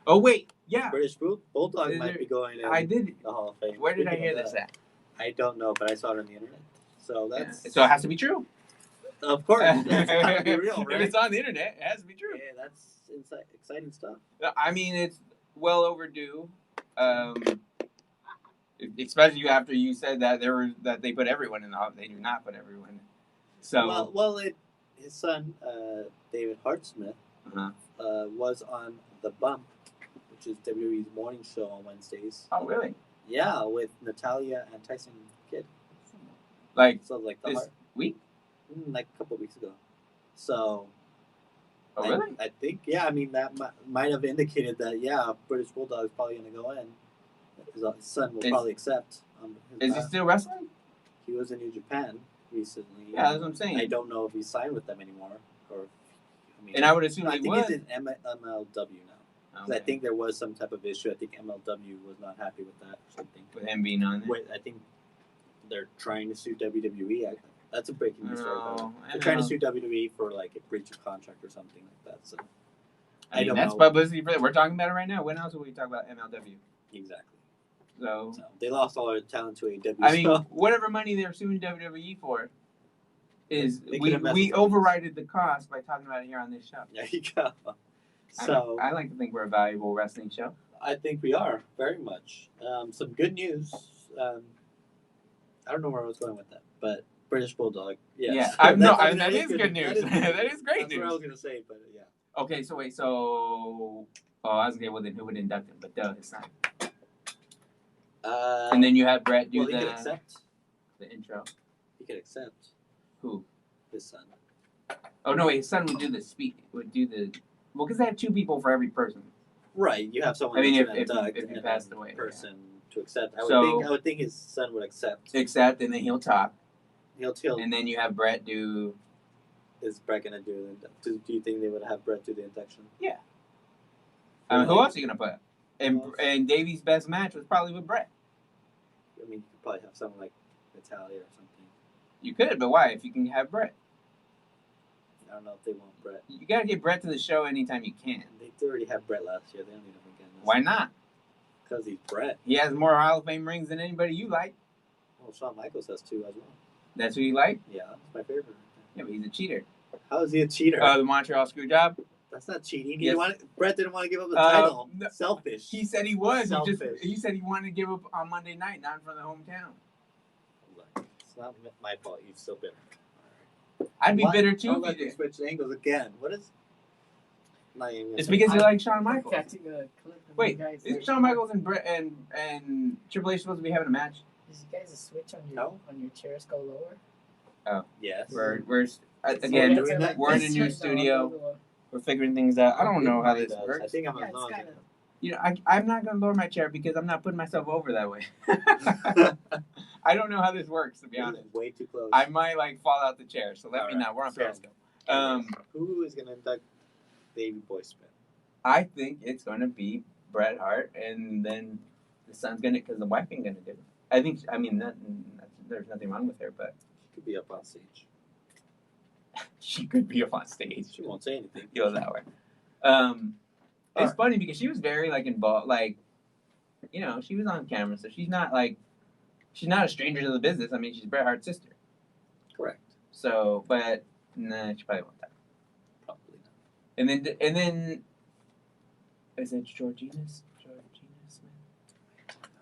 Oh wait, yeah, British Bulldog Is might there- be going in I did. the Hall of Fame. Where did I Speaking hear of this that, at? I don't know, but I saw it on the internet. So Yeah. that's So it has to be true. of course it's gotta be real, If right? it's on the internet, it has to be true. Yeah, that's exciting stuff. I mean, it's well overdue. Especially after you said that that they put everyone in the Hall. They do not put everyone in. So His son David Hartsmith Uh-huh. was on The Bump, which is WWE's morning show on Wednesdays. oh really? Yeah, with Natalia and Tyson Kidd. Like So like this week? like a couple weeks ago. So Oh really? I think I mean that might have indicated that British Bulldog is probably going to go in. His son will Is- probably accept. His Is he still wrestling? He was in New Japan recently. Yeah, that's what I'm saying. I don't know if he's signed with them anymore, or And I would assume I he think would. he's in MLW now. 'Cause I Okay. think there was some type of issue. I think MLW was not happy with that or something. With him being on there. Wait, I think they're trying to sue WWE. That's a breaking news story. by the way. No, I They're trying to know. sue WWE for like a breach of contract or something like that. So I mean, don't that's know publicity for that. We're talking about it right now. When else will we talk about MLW? exactly. So, So they lost all their talent to AEW. I mean, so whatever money they're suing WWE for is They could we invest we in something. overrided the cost by talking about it here on this show. there you go. I So like to think we're a valuable wrestling show. I think we are very much. Some good news. I don't know where I was going with that, but British Bulldog. Yes. Yeah, that is good news. That is great That's what I news. was gonna say, but yeah. Okay, so wait, so I was gonna well then who would induct him? But his son. And then you have Brett do well, he could accept. the intro. He could accept Who? his son. Oh no, wait, his son would do the speak. Would do the well, because they have 2 people for every person. Right, you have someone I mean, that's if gonna induct he and passed then away, person to accept. I So- would think his son would accept. Except, and then he'll talk, He'll and then you have Brett do. is Brett gonna do the do you think they would have Brett do the induction? Who else are you gonna put? And Davey's best match was probably with Brett. I mean, you could probably have someone like Natalia or something. You could, but why? If you can have Brett, I don't know if they want Brett. you gotta get Brett to the show anytime you can. They already had Brett last year. They don't need him again. Why not? Because he's Brett. He has more Hall of Fame rings than anybody you like. Well, Shawn Michaels has 2 as well. That's who you like. Yeah, that's my favorite. Yeah, but he's a cheater. How is he a cheater? The Montreal Screwjob. That's not cheating. Yes. Brett didn't want to give up the title. No. Selfish. He said he was. Selfish. He said he wanted to give up on Monday night, not for the hometown. Look, it's not my fault. You're still bitter. I'd be What? bitter too Don't if let you me did. switch angles again. What is? Not even gonna It's say because it. you like Shawn I'm Michaels. catching a clip of Wait, you guys. isn't Shawn Michaels and Brett and Triple H supposed to be having a match? Did you guys switch on your No. chairs go lower? Yes. We're So again that's doing like that? we're in a this new right now, studio. I'll go lower. We're figuring things out. I don't know how He this does. works. I think I'm Yeah, as it's long kind of. You know, I'm not gonna lower my chair because I'm not putting myself over that way. I don't know how this works, to be honest. Way too close. I might like fall out the chair, so let me Alright, know. We're on so- Periscope. Who is gonna induct Davey Boy Smith? I think it's gonna be Bret Hart, and then the son's gonna, because the wife ain't gonna do it. I mean, there's nothing wrong with her, but He could be up on stage. she could be up on stage. She won't say anything. Feel that way. It's funny because she was very like involved, like, you know, she was on camera, so she's not a stranger to the business. I mean, she's Bret Hart's sister. Correct. So, but nah, she probably won't die. Probably not. And then, is it Georgina Smith?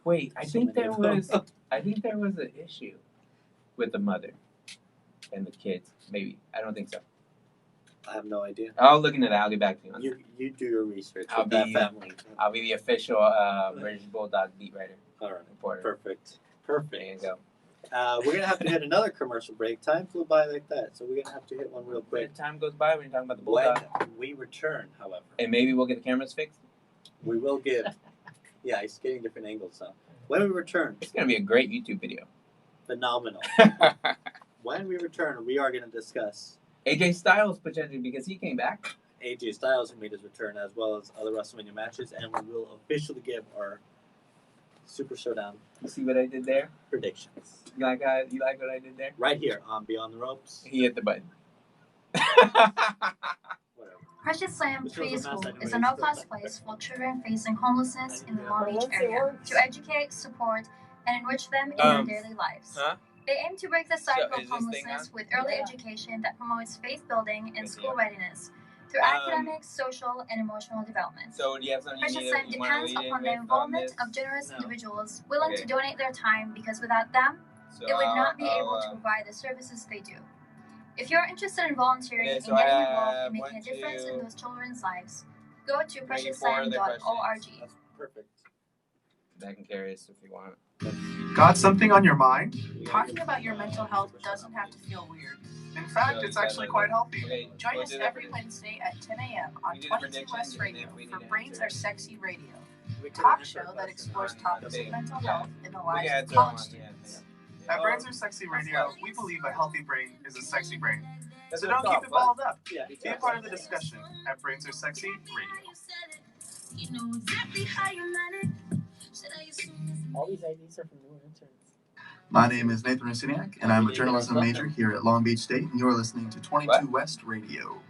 Wait, I So think many there of them. was an issue with the mother and the kids. Maybe I don't think so. I have no idea. I'll look into that. I'll get back to you on that. You do your research I'll with that be- family. I'll be the official British Bulldog beat writer All right. reporter. Perfect. There Perfect. you go. We're gonna have to hit another commercial break. Time flew by like that, so we're gonna have to hit one real When quick. time goes by, when you're talking about the When Bulldog, we return, however, and maybe we'll get the cameras fixed. we will give. Yeah, he's getting different angles now. When we return, It's gonna be a great YouTube video. phenomenal. When we return, we are gonna discuss AJ Styles potentially because he came back. AJ Styles, who made his return, as well as other WrestleMania matches, and we will officially give our Super Showdown You see what I did there? predictions You like what I did there? right here on Beyond the Ropes. He hit the button. Whatever. Precious Slam This was a mess Preschool anyway, is a no-cost place for children facing homelessness in the Long Beach area to educate, support, and enrich them in their daily lives. Huh? They aim to break the cycle is of this thing homelessness on? with early Yeah. education that promotes faith building and Yes, school yeah. readiness through Um, academic, social, and emotional development. So do you have something Precious you Slam need to, you want to depends lead in upon the with on involvement this? of generous No. individuals willing Okay. to donate their time because without them, So it would not be I'll, able to provide the services they do. If you're interested in volunteering Okay, and so getting I involved have in making a 1, difference 2, in those children's lives, go to maybe 4 other preciousslam.org. questions. That's perfect. I can carry this if you want. Got something on your mind? Talking about your mental health doesn't have to feel weird. In fact, it's actually quite healthy. Okay, Join we'll us do that every for this. Wednesday at 10 a.m. on We did a 22 prediction, West and Radio then we for need to Brains answer. Are Sexy Radio, We can talk answer show a that question explores on topics Okay, of mental yeah. health in the We lives can of answer college on, students. At Brains Are Sexy Radio, we believe a healthy brain is a sexy brain. That's So what don't it's keep it called, balled up. Yeah, Be a part of the discussion at Brains Are Sexy Radio. All these IDs are from new interns. My name is Nathan Raciniak, and I'm a journalism major here at Long Beach State, and you're listening to 22 West Radio.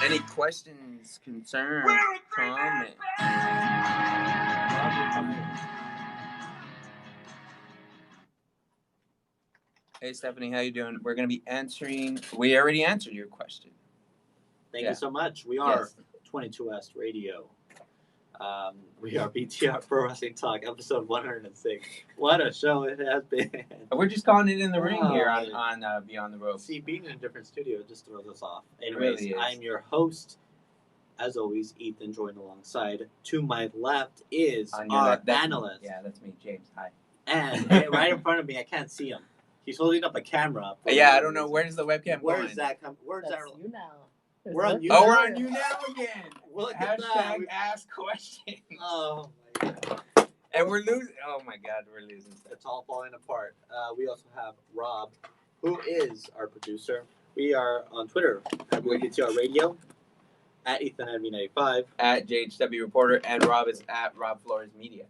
Any questions, concerns, comments? Hey Stephanie, how you doing? We're gonna be answering. We already answered your question. Thank Yeah. you so much. We are Yes. 22 West Radio. We are BTR Pro Wrestling Talk, episode 106. What a show it has been. We're just calling it in the ring here Oh, on Beyond the Ropes. See, being in a different studio just throws us off. Anyways, really is. I'm your host, as always, Ethan, joined alongside. To my left is On your our left, that's me. analyst. Yeah, that's me, James. Hi. And right in front of me, I can't see him. He's holding up a camera. Yeah, I don't know. Where's the webcam Where going? is that? Where's That's that? you now. We're on you. Oh, we're on you now again. Look at that. Hashtag ask questions. Oh my god. And we're losing. Oh my god, we're losing stuff. It's all falling apart. We also have Rob, who is our producer. We are on Twitter at BTR Radio, at EthanNV95, At JHW Reporter, and Rob is at Rob Flores Media.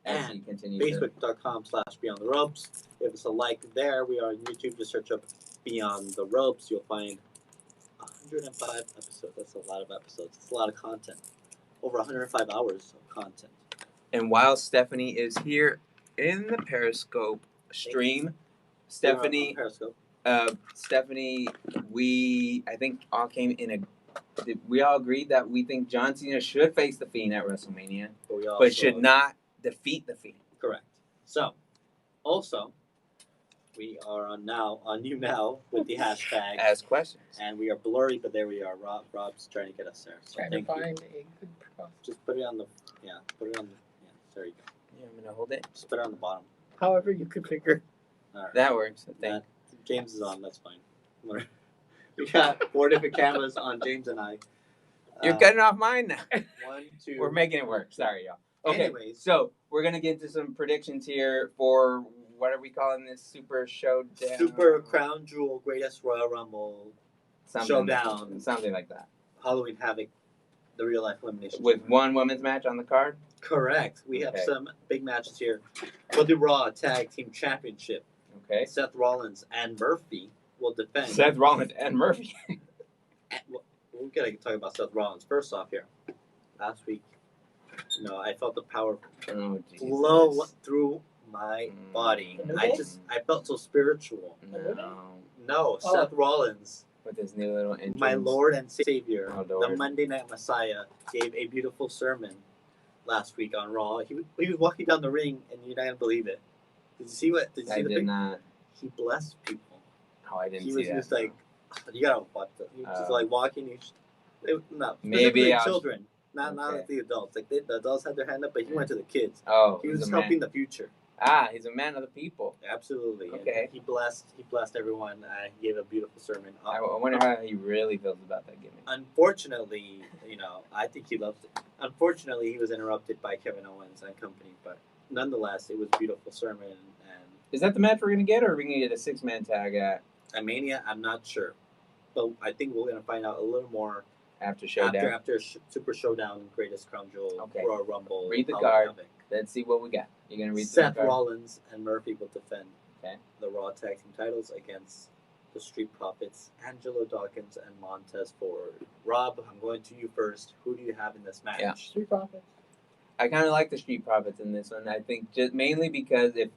As he and continues to- Facebook.com/Beyond the Ropes. Give us a like there. We are on YouTube. Just search up Beyond the Ropes. You'll find 105 episodes. That's a lot of episodes. It's a lot of content. Over 105 hours of content. And while Stephanie is here in the Periscope stream, Stephanie, Periscope. Stephanie, I think all came in a. We all agreed that we think John Cena should face the Fiend at WrestleMania, but should not defeat the Fiend. Correct. So, also, we are on you now with the hashtag, Ask questions. and we are blurry, but there we are. Rob's trying to get us there. So Trying to thank you. find a good profile. Just put it on the there you go. Yeah, I'm gonna hold it. Just put it on the bottom. However you could figure. All right. That works. I think. James is on. That's fine. We got 4 different cameras on James and I. You're cutting off mine now. 1, 2. We're making it work. Sorry, y'all. Okay, Anyways. so we're gonna get into some predictions here for what are we calling this Super Showdown? Super Crown Jewel Greatest Royal Rumble Showdown. something like that. Halloween Havoc, the real life elimination. With one women's match on the card. Correct. We have Okay. some big matches here for the Raw Tag Team Championship. Okay. Seth Rollins and Murphy will defend. Seth Rollins and Murphy. We're gonna talk about Seth Rollins first off here. Last week, I felt the power Oh, Jesus. flow through my body. Okay. I felt so spiritual. No. No, Oh. Seth Rollins, With his new little entrance. my Lord and Savior, Oh, the Lord. Monday Night Messiah, gave a beautiful sermon last week on Raw. He was walking down the ring, and you're not gonna believe it. Did you see what? Did you see I the did pic? not. He blessed people. Oh, I didn't He see was that. just like, you gotta watch that. He was just like walking. No, Maybe specifically I'll- children, not Okay. the adults. Like the adults had their hand up, but he went to the kids. Oh, He he's was a man. helping the future. He's a man of the people. Absolutely. And Okay. he blessed everyone. He gave a beautiful sermon. I wonder how he really feels about that gimmick. Unfortunately, I think he loves it. Unfortunately, he was interrupted by Kevin Owens and company, but nonetheless, it was a beautiful sermon. And Is that the match we're gonna get, or are we gonna get a 6-man tag at at Mania, I'm not sure, but I think we're gonna find out a little more after Showdown? after Super Showdown, Greatest Crown Jewel, Okay. Royal Rumble. Read the Halloween card. Havoc. Let's see what we got. You're gonna read Seth the card? Rollins and Murphy will defend Okay. the Raw Tag Team titles against the Street Profits, Angelo Dawkins and Montez Ford. Rob, I'm going to you first. Who do you have in this match? Yeah. Street Profits. I kind of like the Street Profits in this one. I think just mainly because if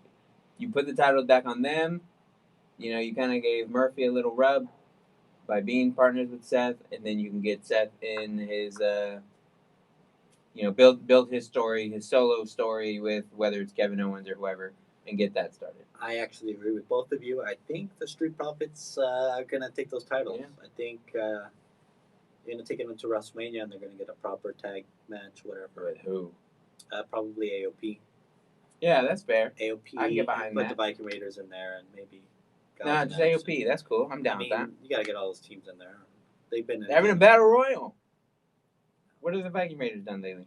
you put the title back on them, you kind of gave Murphy a little rub by being partners with Seth, and then you can get Seth in his, build his story, his solo story with whether it's Kevin Owens or whoever, and get that started. I actually agree with both of you. I think the Street Profits are going to take those titles. Yeah. I think they're going to take them into WrestleMania and they're going to get a proper tag match, whatever. With who? Probably AOP. Yeah, that's fair. AOP. I can get behind put that. the Viking Raiders in there and maybe. Nah, Gallows just and AOP. That's cool. I'm down I mean, with that. you got to get all those teams in there. They've been They're having a battle royal. What have the Viking Raiders done lately?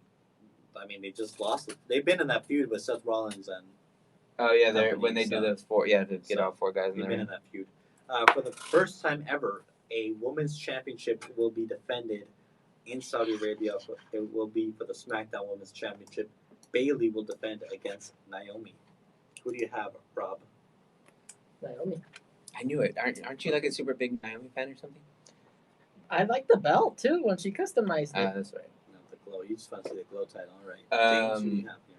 I mean, they just lost it. They've been in that feud with Seth Rollins and Oh yeah, they're Company, when they do so- those 4, to get so all 4 guys in we've there. been in that feud. For the first time ever, a women's championship will be defended in Saudi Arabia. It will be for the SmackDown Women's Championship. Bayley will defend against Naomi. Who do you have, Rob? Naomi. I knew it. Aren't you like a super big Naomi fan or something? I like the belt too when she customized it. That's right. No, the glow. You just want to see the glow title. All right. James, who do you have here?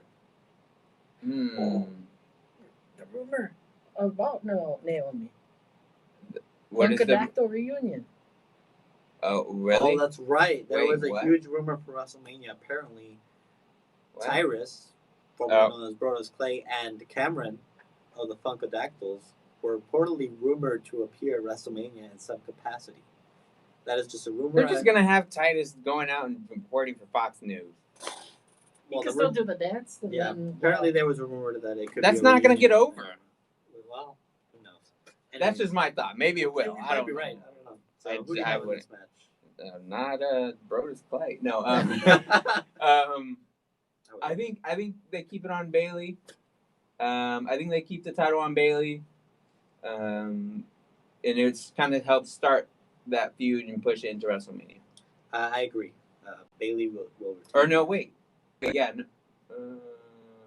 The rumor about Naomi. What is the? Kadactyl reunion. Oh really? Oh, that's right. There Wait, was a what? huge rumor for WrestleMania. Apparently, What? Tyrus, formerly Oh. known as Brodus Clay, and Cameron of the Funkadactyls were reportedly rumored to appear at WrestleMania in some capacity. That is just a rumor. They're just gonna have Titus going out and reporting for Fox News. You Well, can the still rum- do the dance. And Yeah, then, apparently there was a rumor that it could. That's be a not gonna reunion. get over. Well, who knows? That's just my thought. Maybe it will. You I might don't be know. right. I don't know. So I- who do you I have in wouldn't. this match? Not Brodus Clay. No. I think they keep it on Bailey. I think they keep the title on Bailey. And it's kind of helps start that feud and push it into WrestleMania. I agree. Bailey will retain. Or no, wait. Yeah.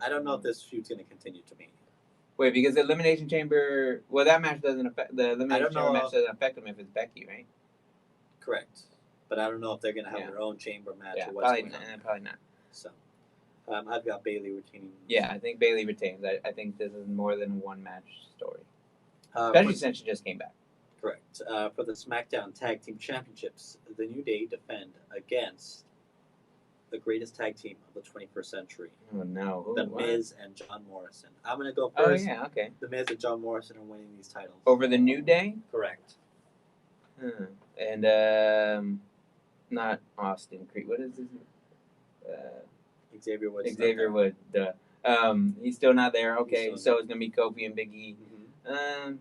I don't know if this feud's going to continue to Mania. Wait, because the Elimination Chamber. Well, that match doesn't affect the Elimination Chamber match. Doesn't affect them if it's Becky, right? Correct. But I don't know if they're going to have Yeah. their own chamber match Yeah, or what's probably going not. on. Probably not. So, I've got Bailey retaining. Yeah, I think Bailey retains. I think this is more than one match story, For- especially since she just came back. Correct. For the SmackDown Tag Team Championships, the New Day defend against the greatest tag team of the 21st century, Oh no! Who, The what? Miz and John Morrison. I'm going to go Oh first. yeah, okay. The Miz and John Morrison are winning these titles. Over the New Day. Correct. And not Austin Creed. What is his? Xavier Woods. Xavier Wood. Duh. He's still not there. Okay, He's still so it's gonna be Kofi and Big E. Mm-hmm.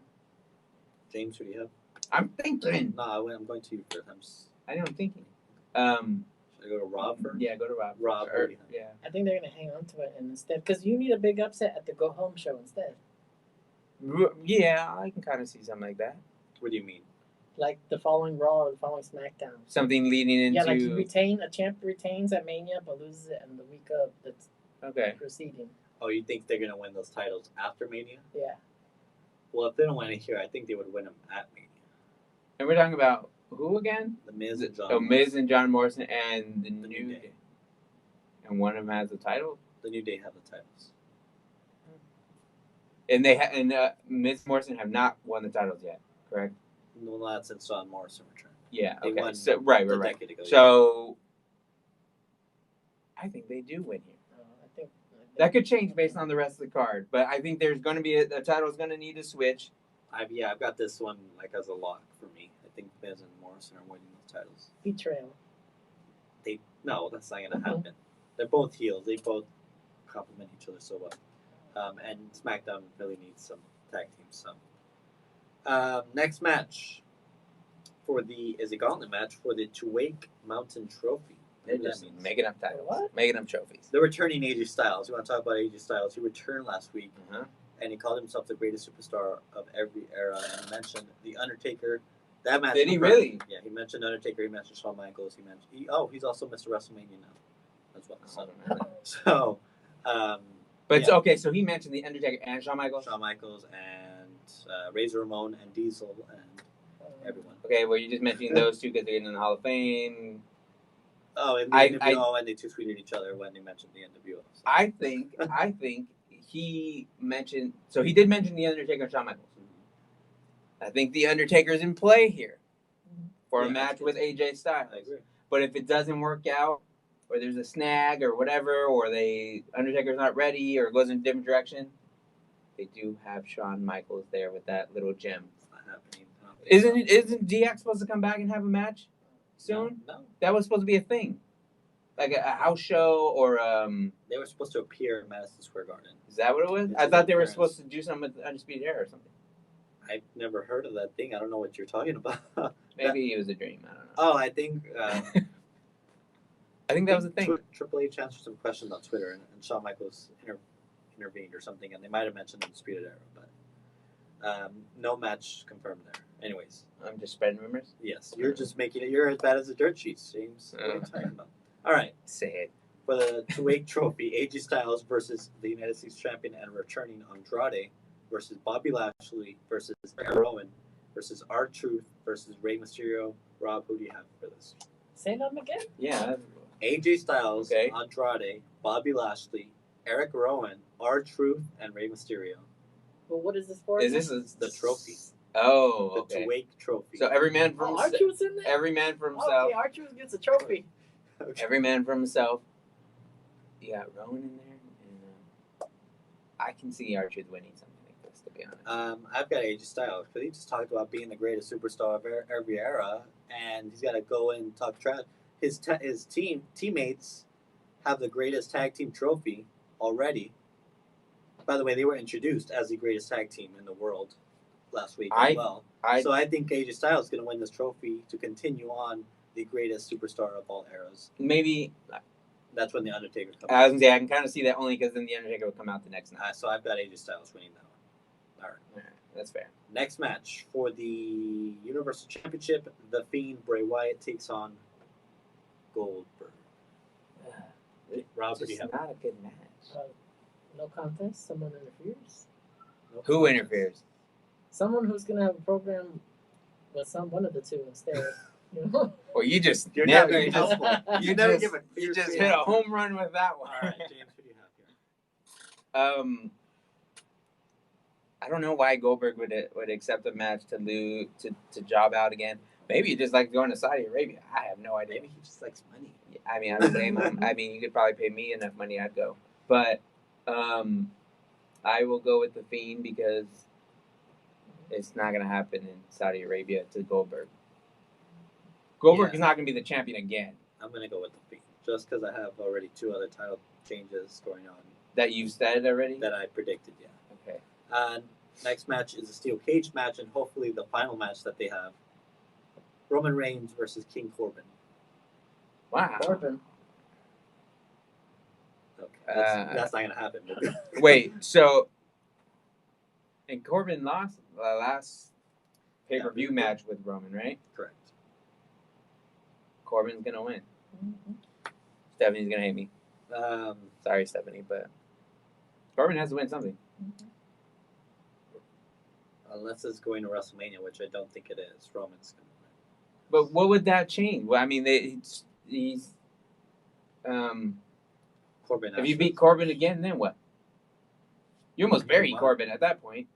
James, who do you have? I'm thinking. No, I'm going to you first. I know. I'm thinking. Should I go to Rob first? Yeah, go to Rob. Rob, Or- who do you have? yeah. I think they're gonna hang on to it and instead, because you need a big upset at the go home show instead. Yeah, I can kind of see something like that. What do you mean? Like the following Raw or the following SmackDown. Something leading into. Yeah, like you retain a champ retains at Mania but loses it in the week of the Okay. preceding. Oh, you think they're going to win those titles after Mania? Yeah. Well, if they don't win it here, I think they would win them at Mania. And we're talking about who again? The Miz and John. Oh, Miz and John Morrison and the New New Day. Day. And one of them has the title. The New Day have the titles. And Miz Morrison have not won the titles yet, correct? No, not since John Morrison returned. Yeah. They Okay. won So right. a decade ago. So I think they do win here. I think That could change based on the rest of the card, but I think there's going to be the title's going to need to switch. I've got this one like as a lock for me. I think Miz and Morrison are winning those titles. betrayal. No, that's not gonna happen. They're both heels. They both complement each other so well. And SmackDown really needs some tag teams. So, next match is a gauntlet match for the Tuwake Mountain Trophy. They're just making up titles, What? making up trophies. They're returning AJ Styles. You want to talk about AJ Styles? He returned last week, and he called himself the greatest superstar of every era, and he mentioned the Undertaker. That match. Did he confirmed. really? Yeah, he mentioned Undertaker. He mentioned Shawn Michaels. He's also Mr. WrestleMania now, as well. So, But yeah. okay, so he mentioned the Undertaker and Shawn Michaels. Shawn Michaels and Razor Ramon and Diesel and everyone. Okay, well you just mentioning those two because they're in the Hall of Fame. Oh, and the NWO, and they two tweeted each other when they mentioned the NWO. So. I think he mentioned. So he did mention the Undertaker and Shawn Michaels. I think the Undertaker's in play here for a match with AJ Styles. I agree. But if it doesn't work out, or there's a snag or whatever, or Undertaker's not ready or goes in a different direction, they do have Shawn Michaels there with that little gem. It's not happening. Isn't DX supposed to come back and have a match soon? No. That was supposed to be a thing, like a house show or They were supposed to appear in Madison Square Garden. Is that what it was? It's I thought they were appearance. supposed to do something with the Undisputed Era or something. I've never heard of that thing. I don't know what you're talking about. Maybe it was a dream. I don't know. Oh, I think. I think that was a thing. Triple H answered some questions on Twitter, and Shawn Michaels intervened or something, and they might have mentioned the Undisputed Era, but no match confirmed there. Anyways, I'm just spreading rumors. yes, you're just making it. You're as bad as the dirt sheets, James. What are you talking about? All right. Say it. For the Tuwake Trophy, AJ Styles versus the United States Champion and returning Andrade versus Bobby Lashley versus Eric Rowan versus R-Truth versus Rey Mysterio. Rob, who do you have for this? Say them again. Yeah. AJ Styles, Okay. Andrade, Bobby Lashley, Eric Rowan, R-Truth, and Rey Mysterio. Well, what is this for? Is this The trophy. Oh, The okay. Tuwake Trophy. So every man for himself. Archer was in there. Every man for himself. Okay, Archer gets a trophy. Every man for himself. you got Rowan in there, and I can see R-Truth winning something like this, to be honest. I've got AJ Styles because he just talked about being the greatest superstar of every era, and he's got to go in and talk trash. His teammates have the greatest tag team trophy already. By the way, they were introduced as the greatest tag team in the world last week as well. So I think AJ Styles is going to win this trophy to continue on the greatest superstar of all eras. Maybe that's when the Undertaker comes. I was gonna say I can kind of see that only because then the Undertaker will come out the next night. So I've got AJ Styles winning that one. All right, that's fair. Next match for the Universal Championship: The Fiend Bray Wyatt takes on Goldberg. Rob, what do you have? Not a good match. No contest. Someone interferes. Who interferes? Someone who's gonna have a program with one of the two instead. You know? Well, you just You're not very helpful. You just hit a home run with that one. All right, James, what do you have here? I don't know why Goldberg would accept a match to job out again. Maybe he just likes going to Saudi Arabia. I have no idea. Maybe he just likes money. I mean, I don't blame him. I mean, you could probably pay me enough money, I'd go. But I will go with The Fiend because it's not going to happen in Saudi Arabia to Goldberg. Goldberg is not going to be the champion again. I'm going to go with The Fiend just because I have already 2 other title changes going on. That you've said already? That I predicted, yeah. Okay. Next match is a steel cage match, and hopefully the final match that they have. Roman Reigns versus King Corbin. Wow. Corbin. Okay, that's not going to happen. Wait, so... And Corbin lost the last pay-per-view match with Roman, right? Correct. Corbin's going to win. Mm-hmm. Stephanie's going to hate me. Sorry, Stephanie, but Corbin has to win something. Mm-hmm. Unless it's going to WrestleMania, which I don't think it is. Roman's going to win. But what would that change? Well, I mean, he's Corbin. If you beat Corbin again, then what? You almost bury Corbin at that point.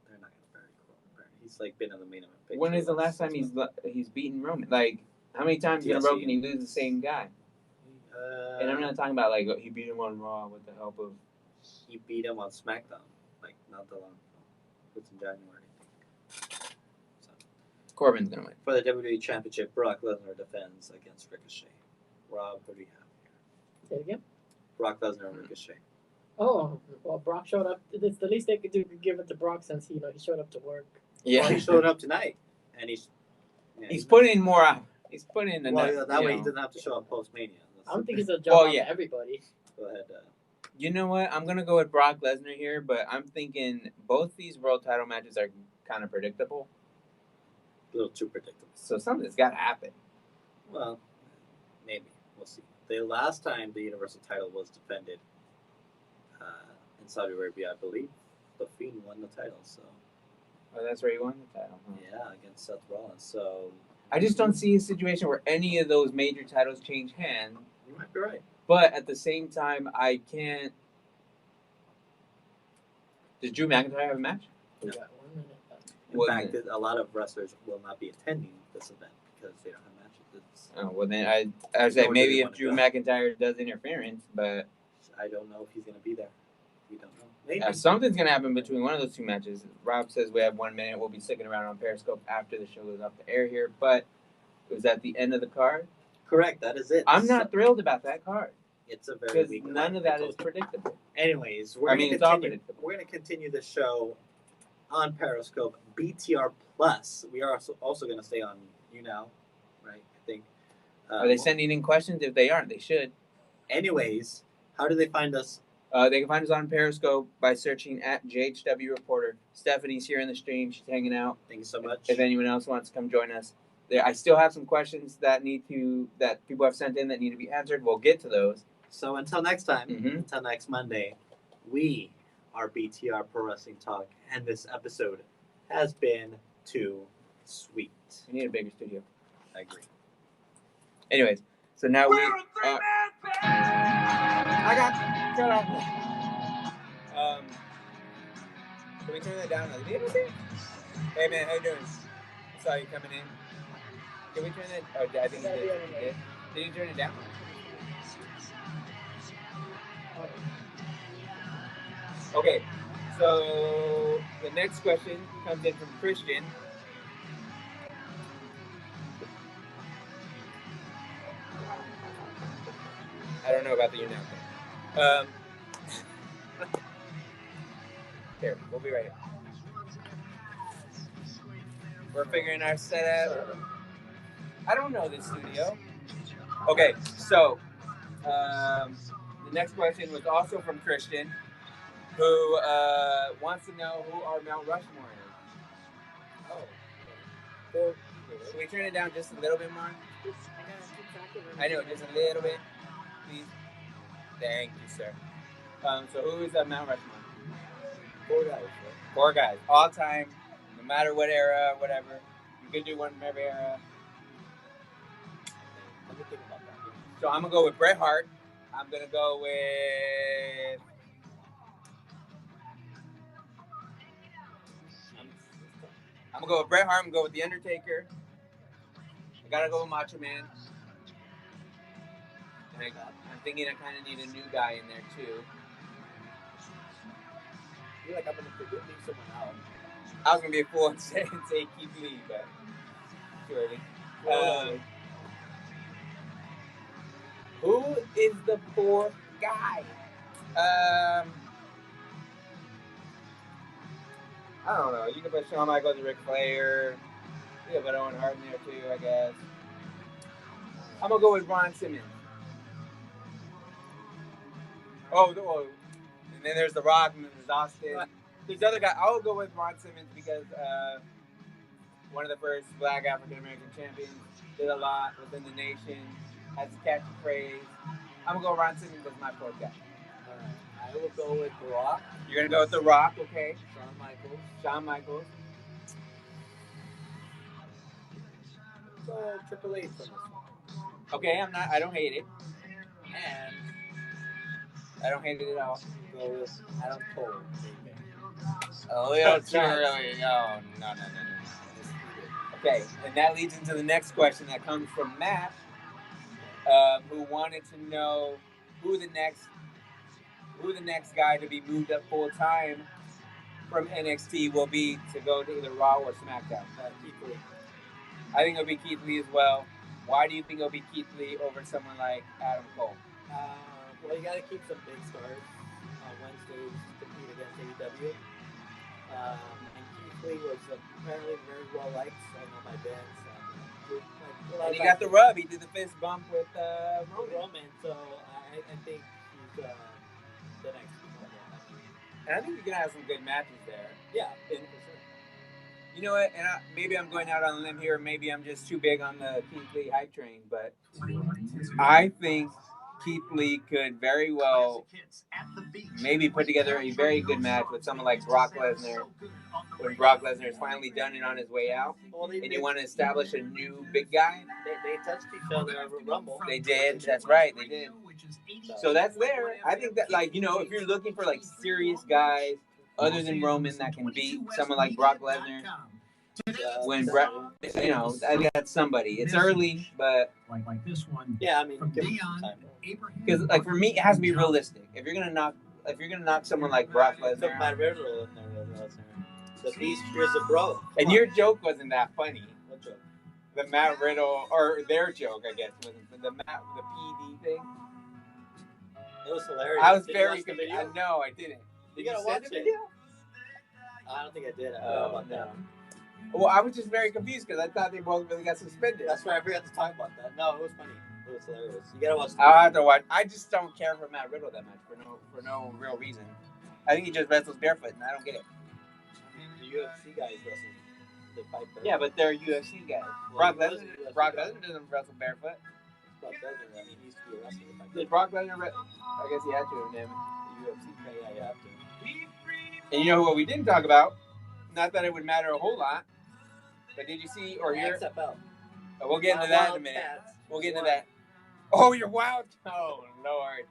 They're not going to bury Corbin. He's like been in the main event picture. When is the last time he's beaten Roman? Like, how many times in a row can he lose the same guy? And I'm not talking about like he beat him on Raw with the help of. He beat him on SmackDown, like not that long ago. It's in January. So. Corbin's gonna win. For the WWE Championship, Brock Lesnar defends against Ricochet. Rob, what do you have here? Say it again. Brock Lesnar and Ricochet. Oh, well, Brock showed up. It's the least they could do to give it to Brock since he showed up to work. Yeah, well, he showed up tonight, and he's putting in more. He's putting in enough. Well, that way he doesn't have to show up post Mania. I don't think it's a job to everybody. Go ahead. You know what? I'm gonna go with Brock Lesnar here, but I'm thinking both these world title matches are kind of predictable. A little too predictable. So something's got to happen. Well, maybe we'll see. The last time the Universal title was defended in Saudi Arabia, I believe, the Fiend won the title. So. Oh, that's where he won the title. Huh? Yeah, against Seth Rollins. So. I just don't see a situation where any of those major titles change hands. You might be right. But at the same time, I can't. Does Drew McIntyre have a match? No. In fact, a lot of wrestlers will not be attending this event because they don't have matches. Oh, well, then I say maybe if Drew McIntyre does interference, but. I don't know if he's going to be there. We don't know. Maybe. Something's going to happen between one of those 2 matches. Rob says we have 1 minute. We'll be sticking around on Periscope after the show goes off the air here. But it was at the end of the card. Correct. That is it. I'm not thrilled about that card. It's a very weak card. None of that is predictable. Anyways, we're going to continue the show on Periscope. BTR Plus. We are also going to stay on YouNow, right? I think. Are they sending in questions? If they aren't, they should. Anyways, how do they find us? They can find us on Periscope by searching at JHW Reporter. Stephanie's here in the stream. She's hanging out. Thank you so much. If anyone else wants to come join us. I still have some questions that people have sent in that need to be answered. We'll get to those. So until next time, until next Monday, we are BTR Pro Wrestling Talk, and this episode has been too sweet. We need a bigger studio. I agree. Anyways, so now we. Shut up. Can we turn that down a little bit? Hey man, how you doing? I saw you coming in. Can we turn it? Oh, I think you did. Did you turn it down? Okay, so the next question comes in from Christian. I don't know about the you now thing. Here, we'll be right here. We're figuring our setup. I don't know this studio. Okay, so the next question was also from Christian, who wants to know who our Mount Rushmore is. Oh. Can we turn it down just a little bit more? I know, just a little bit, please. Thank you, sir. So who is Mount Rushmore? 4 guys, right? 4 guys, all time, no matter what era, whatever. You could do one from every era. Let me think about that. So I'm gonna go with Bret Hart. I'm gonna go with. I'm gonna go with Bret Hart. I'm gonna go with The Undertaker. I gotta go with Macho Man. And I'm thinking I kind of need a new guy in there too. I feel like I'm gonna forget leave someone out. I was gonna be a fool and say Keith Lee, but too early. Who is the 4th guy? I don't know. You can put Shawn Michaels and Ric Flair. You can put Owen Hart in there too, I guess. I'm gonna go with Ron Simmons. Oh, and then there's The Rock, and then there's Austin. There's other guy. I'll go with Ron Simmons because one of the first Black African American champions, did a lot within the nation, has a catchy phrase. I'm gonna go Ron Simmons as my 4th guy. Alright, I will go with The Rock. You're gonna go with The Rock, okay? Shawn Michaels. Triple H on this one. Okay, I don't hate it. And I don't hate it at all. go with Adam Cole. A little too early. Oh, no. Okay, and that leads into the next question that comes from Matt, who wanted to know who the next guy to be moved up full time from NXT will be to go to either Raw or SmackDown. Keith Lee. I think it'll be Keith Lee as well. Why do you think it'll be Keith Lee over someone like Adam Cole? Well, you got to keep some big stars on Wednesdays to compete against AEW. And Keith Lee was apparently very well liked. I know by Vince. And he got the rub. He did the fist bump with Roman. So I think he's the next. And I think you're gonna have some good matches there. Yeah, 100%. You know what? And maybe I'm going out on a limb here. Maybe I'm just too big on the Keith Lee hype train. But I think Keith Lee could very well maybe put together a very good match with someone like Brock Lesnar. When Brock Lesnar is finally done and on his way out, and you want to establish a new big guy. They touched each other over Rumble. They did. That's right. They did. So that's there. I think that, like, you know, if you're looking for like serious guys other than Roman that can beat someone like Brock Lesnar, when Brock, you know, I think that's somebody. It's early, but like this one. Yeah, I mean, because like for me, it has to be realistic. If you're gonna knock someone like Brock Put Lesnar, Matt Riddle in there with Lesnar. The Beast is a bro. and your joke wasn't that funny. What joke? The Matt Riddle, or their joke, I guess, wasn't the PD thing. It was hilarious. I was Did you very watch the confused. video? No, I didn't. You Did gotta send watch the it. video? I don't think I did. I don't know about that. Well, I was just very confused because I thought they both really got suspended. That's why I forgot to talk about that. No, it was funny. It was hilarious. You gotta watch the I'll video. have to watch. I just don't care for Matt Riddle that much for no real reason. I think he just wrestles barefoot, and I don't get it. The UFC guys wrestle. They fight barefoot. Yeah, but they're UFC guys. Well, Brock he was a Lesnar. UFC Brock guy. Lesnar doesn't wrestle barefoot. Brock Lesnar, I mean, he used to be a wrestler. Did Brock Lesnar? I guess he had to in him. The UFC guy, yeah, you have to. And you know what we didn't talk about? Not that it would matter a whole lot, but did you see or hear? XFL. Oh, we'll get into that in a minute. We'll get into that. Oh, you're wild. Oh, Lord.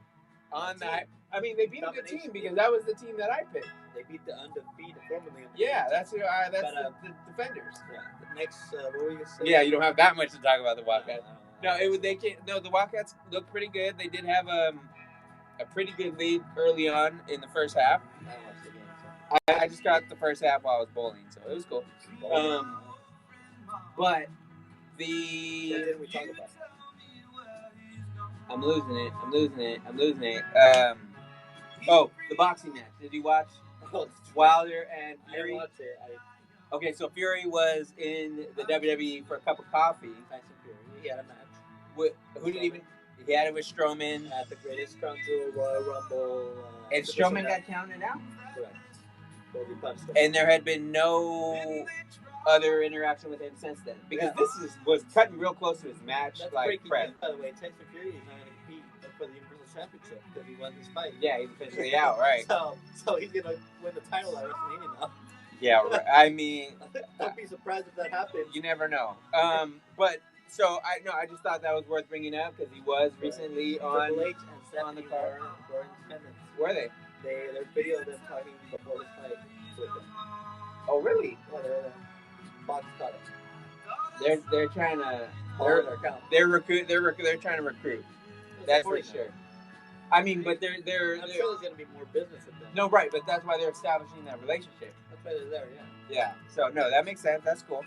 On that. I mean, they beat a good team because that was the team that I picked. They beat the undefeated, formerly undefeated. Yeah, that's the defenders. Yeah. The next, what were you gonna say? Yeah, you don't have that much to talk about the Wildcats. No, No, the Wildcats look pretty good. They did have a pretty good lead early on in the first half. I watched the game, so. I just got the first half while I was bowling, so it was cool. But What the did we talk about? I'm losing it. Oh, the boxing match. Did you watch Wilder and I didn't Fury? watch it. Okay, so Fury was in the WWE for a cup of coffee. Tyson Fury. He had a match. Who did even? He had it with Strowman. At the Greatest Crown Jewel Royal Rumble. And Strowman got counted out. Correct. Well, he punched him. And there had been no other interaction with him since then, because this was cutting real close to his match. That's like breaking prep. news, by the way. Tyson Fury is not going to compete for the Universal Championship because he won this fight. Yeah, he's officially out, right? So he's going to win the title at WrestleMania now. Yeah, right. I mean, Don't be surprised if that happens. you never know. But so I just thought that was worth bringing up because he was recently on Triple H and Stephanie on the card. were independents. Were they? Their video of them talking before the fight with them. Oh, really? Yeah, they're the box cutters. They're trying to they're trying to recruit. That's for sure. I mean, but they're I'm sure there's going to be more business with them. no, right, but that's why they're establishing that relationship. That's why they're there, yeah. Yeah. So no, that makes sense. That's cool.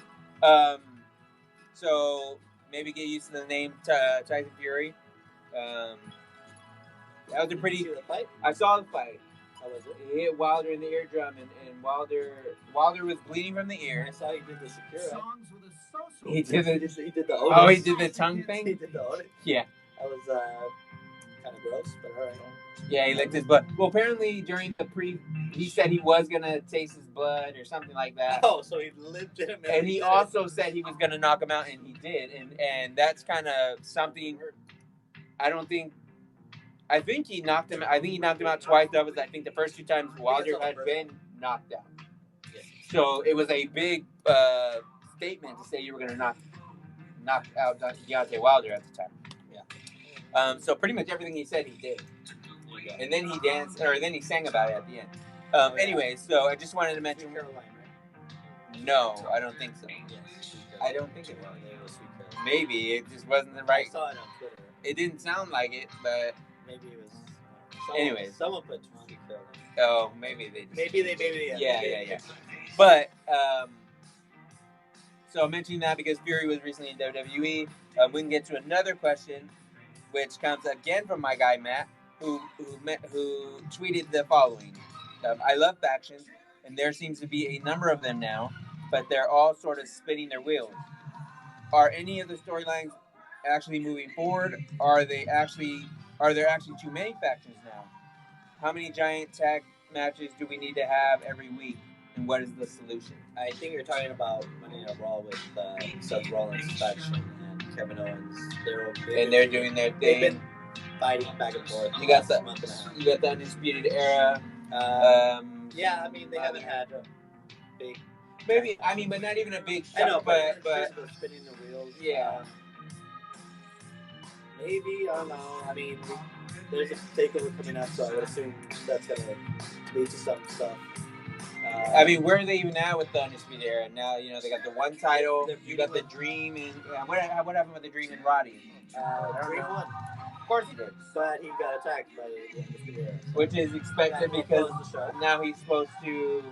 So maybe get used to the name Tyson Fury. That was a pretty. Did you see the fight? I saw the fight. How was it? He hit Wilder in the eardrum, and Wilder was bleeding from the ear. I saw he did the Shakira. He did the. He did the Otis. Oh, he did the tongue He thing. did the Otis. Yeah. That was kind of gross, but all right. Yeah, he licked his butt. Well, apparently during the he said he was gonna taste his blood or something like that. Oh, so he legitimately. And he did also it. said he was gonna knock him out, and he did. And that's kind of something. I think he knocked him. I think he knocked him out twice. That was, I think, the first two times Wilder had been knocked out. Yeah. So it was a big statement to say you were gonna knock out Deontay Wilder at the time. Yeah. So pretty much everything he said, he did. And then he danced, or then he sang about it at the end. Anyway, so I just wanted to mention. Caroline, right? No, I don't think so. Yes. I don't think it was. Yeah, it was Sweet Caroline. Maybe it just wasn't the right. I saw it on Twitter. It didn't sound like it, but Maybe it was. Anyways. Someone put Sweet Caroline. oh, maybe they. Just, Maybe Yeah. But so I'm mentioning that because Fury was recently in WWE. We can get to another question, which comes again from my guy Matt, who tweeted the following: I love factions, and there seems to be a number of them now, but they're all sort of spinning their wheels. Are any of the storylines actually moving forward? Are there actually too many factions now? How many giant tag matches do we need to have every week? And what is the solution? I think you're talking about Monday Night Raw with Seth Rollins' faction and Kevin Owens. They're doing their thing. They've been fighting back and forth. You got the month and a half. You got the Undisputed Era. Yeah, I mean they haven't had a big. Maybe but not even a big. I know, but spinning the wheels. Yeah. Maybe, I don't know. I mean, there's a takeover coming up, so I would assume that's gonna lead to some stuff. I mean, where are they even at with the Undisputed Era? Now, they got the one title. You got the Dream, and what happened with the Dream and Roddy? Dream won. Of course he did. But he got attacked by the Undisputed Era. Which is expected because now he's supposed to.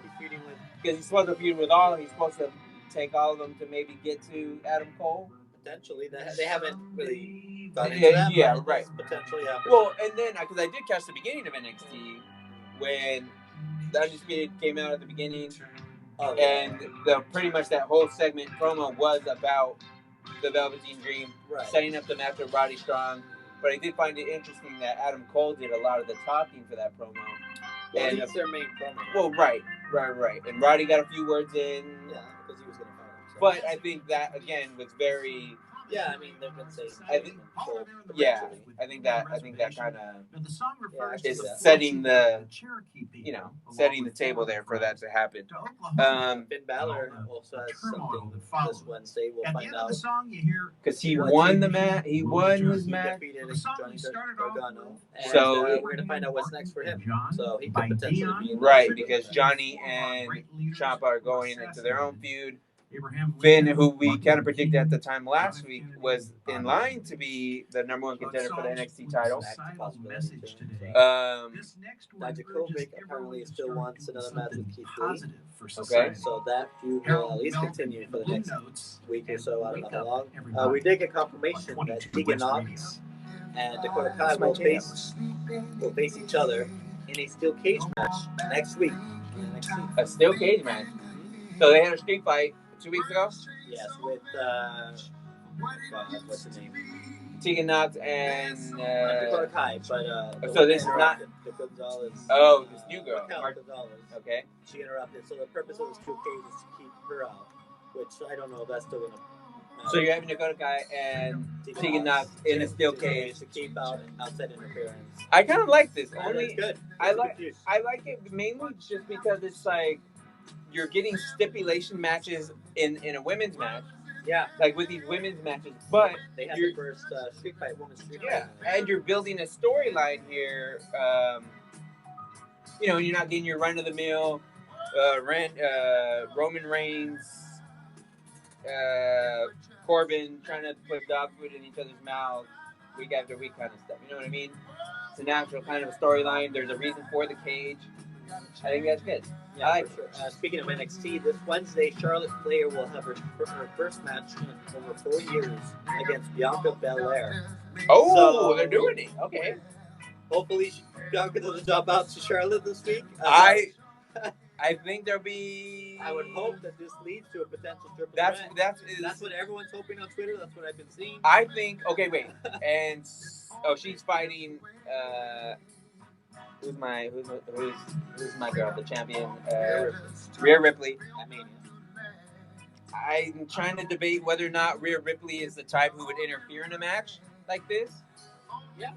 He's supposed to feud with all. He's supposed to take all of them to maybe get to Adam Cole. Potentially, they haven't really gone into that. Yeah, right. Potentially after. Well, and then because I did catch the beginning of NXT when the Undisputed came out at the beginning, and pretty much that whole segment promo was about the Velveteen Dream, setting up the match with Roddy Strong. But I did find it interesting that Adam Cole did a lot of the talking for that promo. Well, and he's their main promo. Well, right. And Roddy got a few words in. Yeah, because he was going to fight him. So. But I think that again was very. Yeah, I mean they've been saying. I think that kind of is that. setting the setting the table there for that to happen. Finn Balor also has something this Wednesday. We'll find out because he won the match. He won his match. He defeated Johnny Gargano. So we're gonna find out what's next for him. So he could potentially be in right because Johnny and Ciampa are going into their own feud. Finn, who we kind of predicted at the time last week, was in line to be the number one contender for the NXT title. Dijakovic apparently still wants another match with Keith Lee. Okay. So that feud will at least continue for the next week or so. I don't know how long. We did get confirmation that Tegan Knox and Dakota Kai will face each other in a steel cage match next week. A steel cage match. So they had a street fight 2 weeks ago? Yes, with what's the name? Tegan Knox and Dakota Kai, but so this is not the Gonzalez. Oh, this new girl. Gonzalez. Okay. She interrupted. So the purpose of this steel cage is to keep her out, which I don't know if that's still gonna. So you're having Dakota Kai and Tegan Knox in a steel cage to keep out outside interference. I kind of like this. Only good. I like it mainly just because it's like you're getting stipulation matches in a women's match. Yeah, like with these women's matches, but they had the first street fight, women's street fight. Yeah, and you're building a storyline here. You know, you're not getting your run of the mill, Roman Reigns, Corbin trying to put dog food in each other's mouths week after week kind of stuff. You know what I mean? It's a natural kind of a storyline. There's a reason for the cage. I think that's good. Yeah, I like it. Speaking of NXT, this Wednesday, Charlotte Flair will have her first match in over 4 years against Bianca Belair. Oh, so, they're doing it. Okay. Hopefully, Bianca doesn't drop out to Charlotte this week. I think there'll be. I would hope that this leads to a potential triple threat. That's what everyone's hoping on Twitter. That's what I've been seeing. I think. Okay, wait. And she's fighting. Who's my girl? The champion. Rhea Ripley. I'm trying to debate whether or not Rhea Ripley is the type who would interfere in a match like this. Yeah.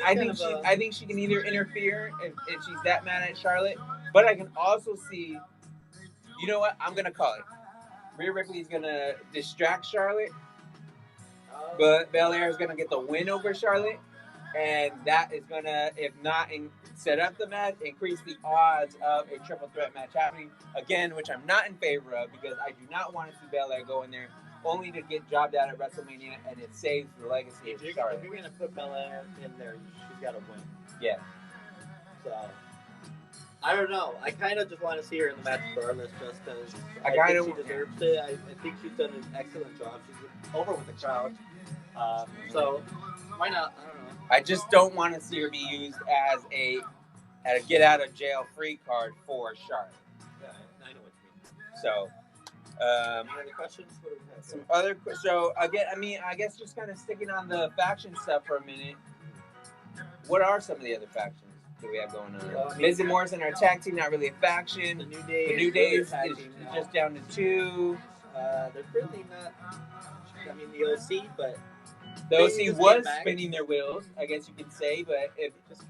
I think she can either interfere if she's that mad at Charlotte, but I can also see. You know what? I'm gonna call it. Rhea Ripley is gonna distract Charlotte, but Belair is gonna get the win over Charlotte, and that is gonna, if not set up the match, increase the odds of a triple threat match happening again, which I'm not in favor of because I do not want to see Belair go in there only to get jobbed out at WrestleMania, and it saves the legacy of Charlotte. If you're gonna put Belair in there, she's gotta win. Yeah. So I don't know. I kind of just want to see her in the match regardless, just because I think she deserves it. I think she's done an excellent job. She's over with the crowd. So why not? I don't know. I just don't want to see her be used as a get out of jail free card for Charlotte. Yeah, I know what you mean. So, any other questions? Some other. So again, I guess just kind of sticking on the faction stuff for a minute. What are some of the other factions that we have going on? Well, Miz and Morrison are a tag team, not really a faction. The New Day. The New Day is just down to 2. They're really not. I mean, the OC, but. The OC was spinning their wheels, I guess you could say, but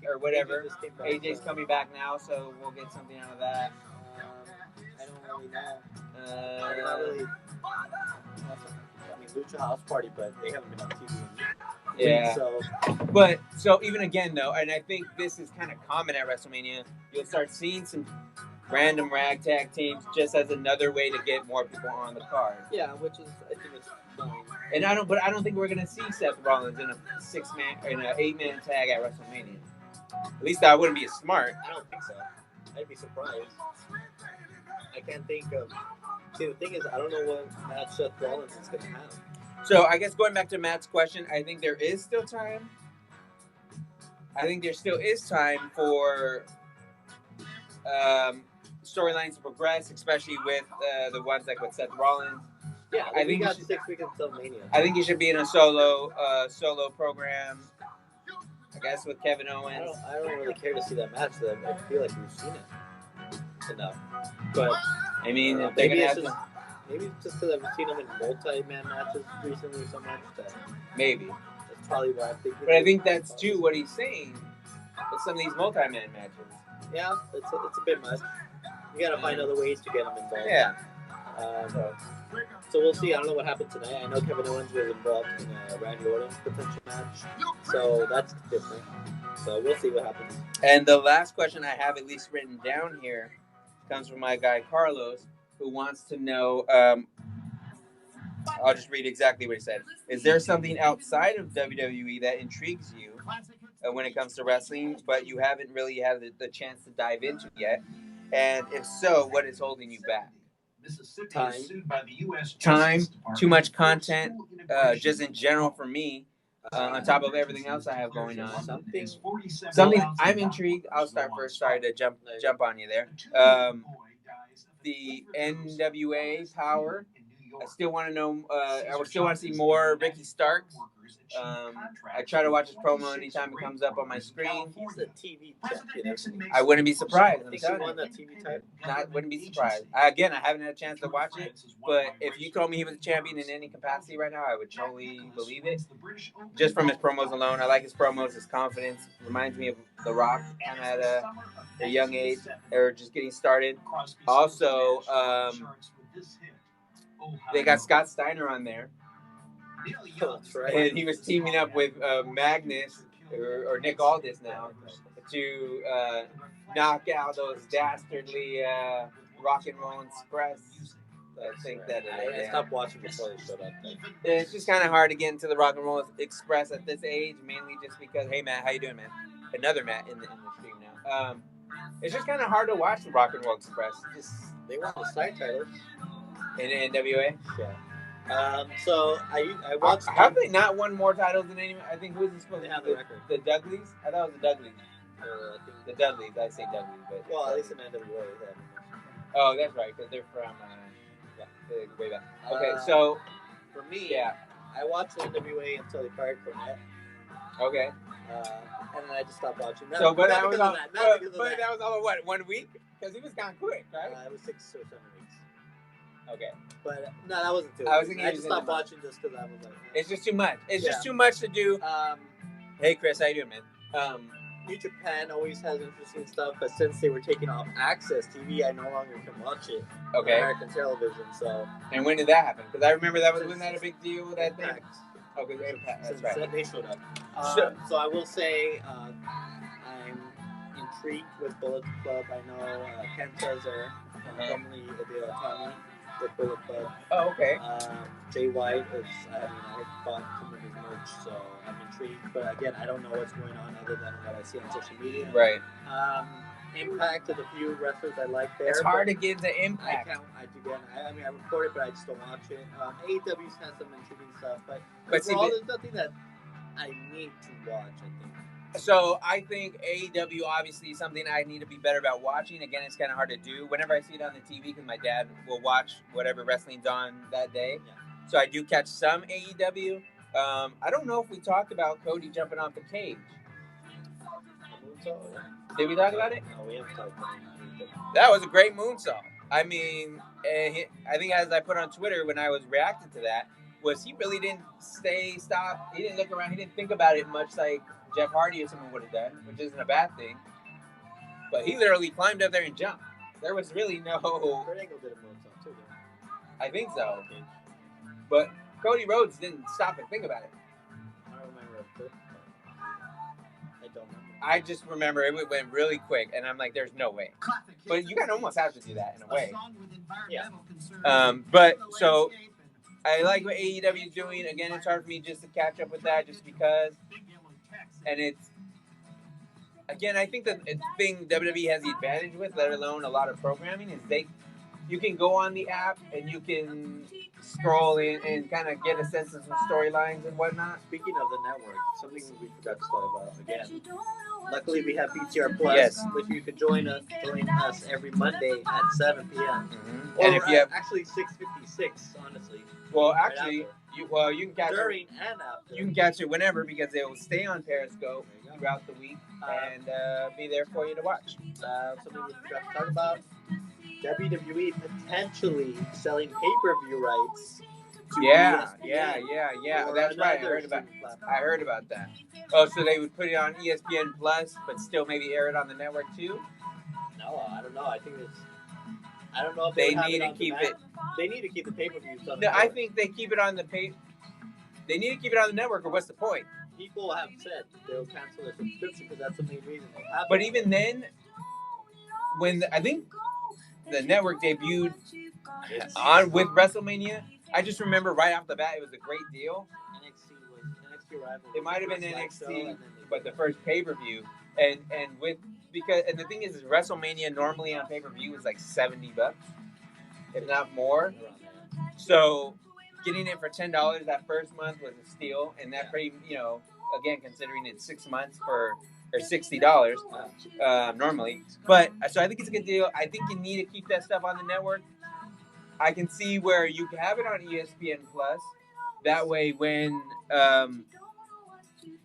or whatever. AJ's coming back now, so we'll get something out of that. I don't really know. Not really. I mean, Lucha House Party, but they haven't been on TV. Yeah. So even again though, and I think this is kind of common at WrestleMania, you'll start seeing some random ragtag teams just as another way to get more people on the card. Yeah, which is I think it's fine. And I don't think we're gonna see Seth Rollins in a 8-man tag at WrestleMania. At least that wouldn't be smart. I don't think so. I'd be surprised. I can't think of. See, the thing is, I don't know what match Seth Rollins is gonna have. So I guess going back to Matt's question, I think there is still time. I think there still is time for storylines to progress, especially with the ones like with Seth Rollins. Yeah, I think we got 6 weeks until Mania. I think he should be in a solo program. I guess with Kevin Owens. I don't really care to see that match. Though. I feel like we've seen it enough. But I mean, if maybe it's just because I've seen them in multi-man matches recently so much that maybe that's probably why I think. But I think that's too what he's saying. With some of these multi-man matches. Yeah, it's a bit much. You gotta find other ways to get them involved. Yeah. So we'll see. I don't know what happened tonight. I know Kevin Owens was involved in a Randy Orton potential match, so that's different. So we'll see what happens. And the last question I have at least written down here comes from my guy Carlos, who wants to know. I'll just read exactly what he said. Is there something outside of WWE that intrigues you when it comes to wrestling, but you haven't really had the chance to dive into yet? And if so, what is holding you back? Time, too much content, just in general for me. On top of everything else I have going on, something I'm intrigued. I'll start first. Sorry to jump on you there. The NWA Power. I still want to know. I would still want to see more Ricky Starks. I try to watch his promo anytime it comes up on my screen. He's the TV champion. I wouldn't be surprised. Think he won that TV title? Wouldn't be surprised. Again, I haven't had a chance to watch it, but if you told me he was a champion in any capacity right now, I would totally believe it. Just from his promos alone, I like his promos, his confidence. Reminds me of The Rock at a young age, or just getting started. Also, they got Scott Steiner on there. That's right. And he was teaming up with Magnus, or Nick Aldis now, to knock out those dastardly Rock and Roll Express. I think that I stopped watching before they showed up. It's just kind of hard to get into the Rock and Roll Express at this age, mainly just because, hey Matt, how you doing, man? Another Matt in the stream now. It's just kind of hard to watch the Rock and Roll Express. They won the side titles in NWA. Yeah. So I watched. Have they not won more titles than anyone? I think who's supposed to have the record? The Dudleys. I thought it was the Dudleys. I think the Dudleys. I say Dudleys, but well, at least in NWA. Oh, that's right, because they're from way back. Okay, so for me, I watched the NWA until they fired Cornette. Okay. And then I just stopped watching. So, but that was all. But that was all what 1 week? Because he was kind of quick, right? It was 6 or 7 weeks. Okay. But no, that wasn't too. I just stopped watching just because I was like, it's just too much. It's just too much to do. Hey, Chris, how you doing, man? New Japan always has interesting stuff, but since they were taking off Access TV, I no longer can watch it. Okay. On American television, so. And when did that happen? Because I remember wasn't that a big deal? That thing. Okay, Impact. That's right. They showed up. So I will say, I'm intrigued with Bullet Club. I know Kenta's there, formerly Hideo Itami. With Bullet Club. Oh, okay. Jay White is, I bought some of his merch, so I'm intrigued. But again, I don't know what's going on other than what I see on social media. Right. Impact is a few wrestlers I like there. It's hard to get into Impact. I mean, I record it, but I just don't watch it. AEW's has some intriguing stuff, but see, overall, there's nothing that I need to watch, I think. So I think AEW obviously is something I need to be better about watching. Again, it's kind of hard to do. Whenever I see it on the TV, because my dad will watch whatever wrestling's on that day. Yeah. So I do catch some AEW. I don't know if we talked about Cody jumping off the cage. Did we talk about it? No, we haven't talked about it. That was a great moonsault. I mean, I think as I put on Twitter when I was reacting to that, was he really didn't stop. He didn't look around. He didn't think about it much like Jeff Hardy or someone would have done, which isn't a bad thing. But he literally climbed up there and jumped. There was really no. Kurt Angle did a moonsault too. I think so. But Cody Rhodes didn't stop and think about it. I don't remember a clip. I don't remember. I just remember it went really quick, and I'm like, "There's no way." But you kind of almost have to do that in a way. Yeah. But so. I like what AEW is doing. Again, it's hard for me just to catch up with that just because. And it's, again, I think the thing WWE has the advantage with, let alone a lot of programming, is you can go on the app and you can scroll in and kind of get a sense of some storylines and whatnot. Speaking of the network, something we forgot to talk about again. Luckily, we have BTR Plus, which you can join us every Monday at 7 p.m. Mm-hmm. Or and if you have, actually 6:56, honestly. Well, actually, you can catch during and after. You can catch it whenever because it will stay on Periscope throughout the week and be there for you to watch. Something we forgot to talk about: WWE potentially selling pay-per-view rights. Yeah. That's right. I heard about that. Oh, so they would put it on ESPN Plus, but still maybe air it on the network too? No, I don't know. I think it's. I don't know if they need to keep it. They need to keep the pay-per-views on. No, I think they keep it on the pay. They need to keep it on the network, or what's the point? People have said they'll cancel their subscription because that's the main reason they have. But even then, when I think the network debuted with WrestleMania. I just remember right off the bat, it was a great deal. NXT rival. It might have been First live show, and NXT, then but the first pay-per-view, and the thing is WrestleMania normally on pay-per-view is like $70, if not more. around there. So getting it for $10 that first month was a steal, and that pretty, again considering it's 6 months or $60 normally. But so I think it's a good deal. I think you need to keep that stuff on the network. I can see where you can have it on ESPN Plus. That way, when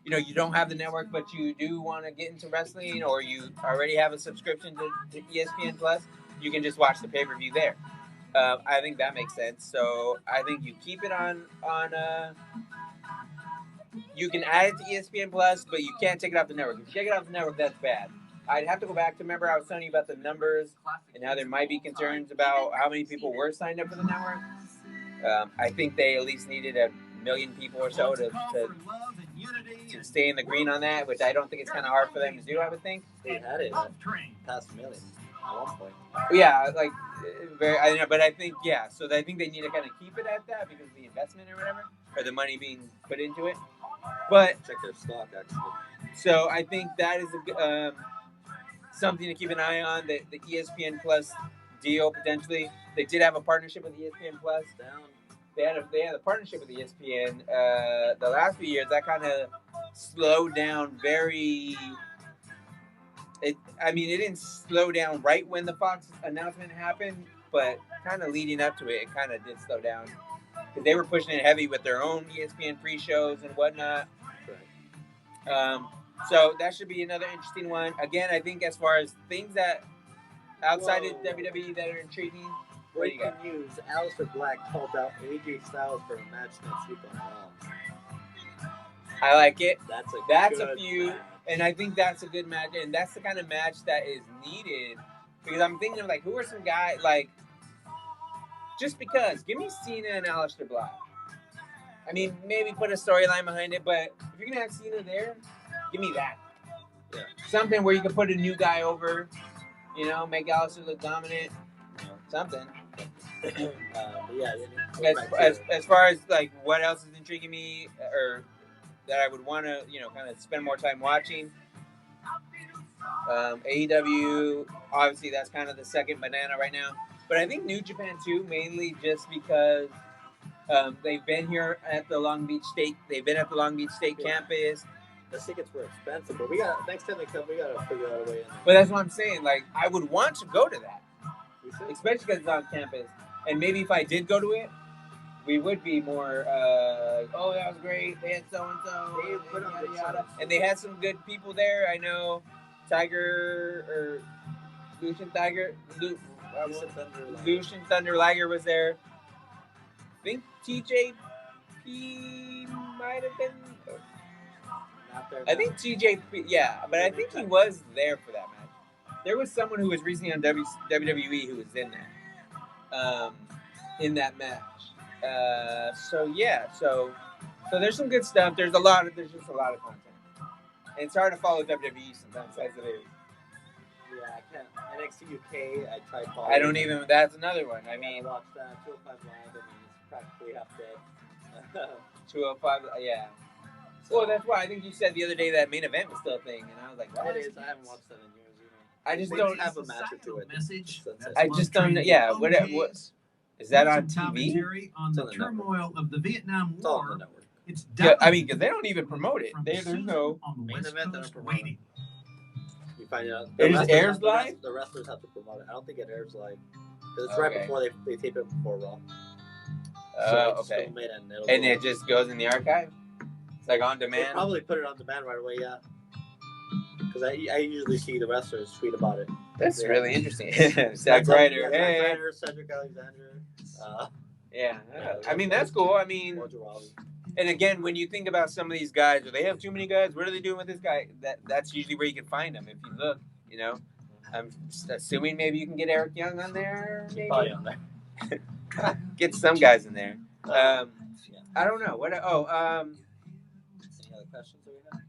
you don't have the network, but you do want to get into wrestling, or you already have a subscription to ESPN Plus, you can just watch the pay-per-view there. I think that makes sense. So I think you keep it on. You can add it to ESPN Plus, but you can't take it off the network. If you take it off the network, that's bad. I'd have to go back to remember I was telling you about the numbers and how there might be concerns about how many people were signed up for the network. I think they at least needed 1 million people or so to stay in the green on that, which I don't think it's kind of hard for them to do. I would think They had it past 1 million at one point. Yeah, but I think So I think they need to kind of keep it at that because of the investment or whatever, or the money being put into it. But Check their stock actually. so I think that is something to keep an eye on. The ESPN Plus deal potentially. They did have a partnership with ESPN Plus. They had a partnership with ESPN. The last few years that kind of slowed down it didn't slow down right when the Fox announcement happened, but kind of leading up to it, it kind of did slow down because they were pushing it heavy with their own ESPN pre-shows and whatnot. So that should be another interesting one. Again, I think as far as things that outside of WWE that are intriguing. What do you got? Breaking news: Aleister Black called out AJ Styles for a match next week on Raw. I like it. That's a feud. match. And I think that's a good match, and that's the kind of match that is needed. Because I'm thinking of who are some guys just because give me Cena and Aleister Black. I mean, maybe put a storyline behind it, but if you're gonna have Cena there, give me that. Yeah. Something where you can put a new guy over, make Aleister look dominant. Something. But yeah. As far as what else is intriguing me, or that I would want to, kind of spend more time watching. AEW, obviously that's kind of the second banana right now. But I think New Japan too, mainly just because they've been here at the Long Beach State. They've been at the Long Beach State campus. The tickets were expensive, but next time they come, we gotta figure out a way in. But that's what I'm saying. I would want to go to that, especially because it's on campus. And maybe if I did go to it, we would be more, that was great. They had so-and-so. And they had some good people there. I know Lucian Thunder Liger was there. I think TJP might have been. Not there. I think TJP, but I think he was there for that match. There was someone who was recently on WWE who was in there, in that match. So there's some good stuff. There's just a lot of content. And it's hard to follow WWE sometimes as it is. Yeah, I can't. NXT UK, I tried following. I don't even. That's another one. I mean, watch that 205 Live. I mean, it's practically half dead. 205. Yeah. Well, that's why I think you said the other day that main event was still a thing, and I was like, what? It is. I haven't watched that in years either. I just We don't have a match or two. I just don't. Yeah. What is that on TV? On the turmoil of the Vietnam War. It's I mean, because they don't even promote it. There's no main event that are waiting. You find out it just airs live. The wrestlers have to promote it. I don't think it airs live. Because it's right before they tape it before Raw. Okay. And it just goes in the archive. It's like on demand. They probably put it on demand right away. Yeah. Because I usually see the wrestlers tweet about it. That's really interesting. Zack Ryder. Hey. Zack Ryder, Cedric Alexander. Yeah. I mean, that's cool. I mean, and again, when you think about some of these guys, do they have too many guys? What are they doing with this guy? That's usually where you can find them if you look. I'm assuming maybe you can get Eric Young on there. Maybe. Probably on there. Get some guys in there. I don't know. Any other questions that we have?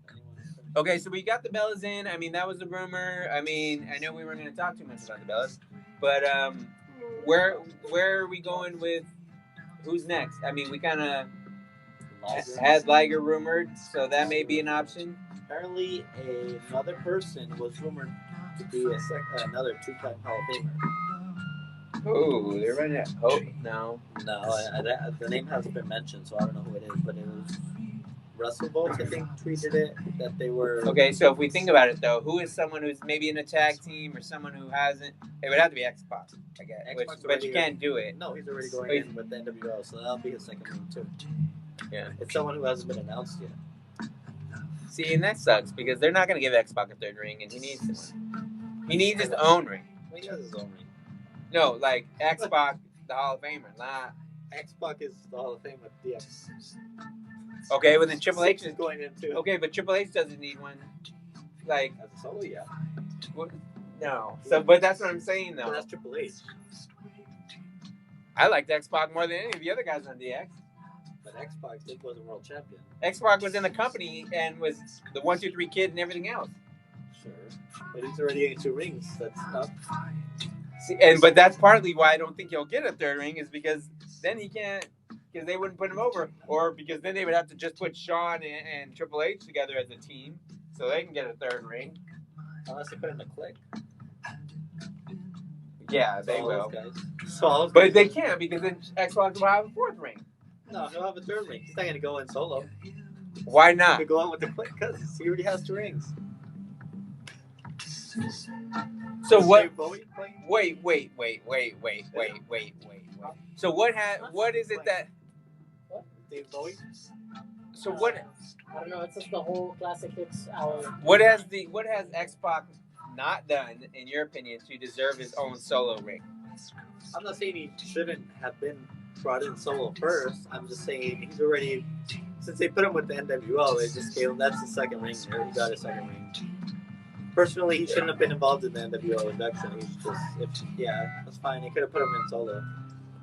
Okay, so we got the Bellas in. I mean, that was a rumor. I mean, I know we weren't going to talk too much about the Bellas, but where are we going with who's next? I mean, we kind of had Liger rumored, so that may be an option. Apparently, another person was rumored to be another two-time Hall of Famer. Oh, they're running out. Oh, no. The name hasn't been mentioned, so I don't know who it is, but it was Russell Bolts, I think, tweeted it, that they were... Okay, so if we think about it, though, who is someone who's maybe in a tag team or someone who hasn't... It would have to be X-Pac, I guess. But you can't do it. No, he's already going in with the NWO, so that'll be his second ring, too. Yeah. It's someone who hasn't been announced yet. See, and that sucks, because they're not going to give X-Pac a third ring, and he needs one. He needs his own ring. Well, he has his own ring. No, like X-Pac, the Hall of Famer, not... X-Pac is the Hall of Fame with DX. Okay, well then Triple H is going into. Okay, but Triple H doesn't need one. Like as a solo, yeah. No. So, but that's what I'm saying, though. Well, that's Triple H. I liked X-Pac more than any of the other guys on DX. But X-Pac was a world champion. X-Pac was in the company and was the 1, 2, 3 kid and everything else. Sure, but he's already in 2 rings. That's enough. See, but that's partly why I don't think he'll get a third ring is because then he can't. Because they wouldn't put him over, or because then they would have to just put Shawn and Triple H together as a team, so they can get a third ring. Unless they put in the Click. Yeah, they will. But they can't because then X-Pac will have a 4th ring. No, he'll have a 3rd ring. He's not going to go in solo. Why not? He could go in with the Click because he already has 2 rings. So what? Wait. So what is it that? Dave Bowie. So what? I don't know. It's just the whole classic hits hour. What has X-Pac not done, in your opinion, to deserve his own solo ring? I'm not saying he shouldn't have been brought in solo first. I'm just saying he's already, since they put him with the NWO, they just gave him that's the 2nd ring there. He got a 2nd ring. Personally, he shouldn't have been involved in the NWO induction. That's fine. They could have put him in solo.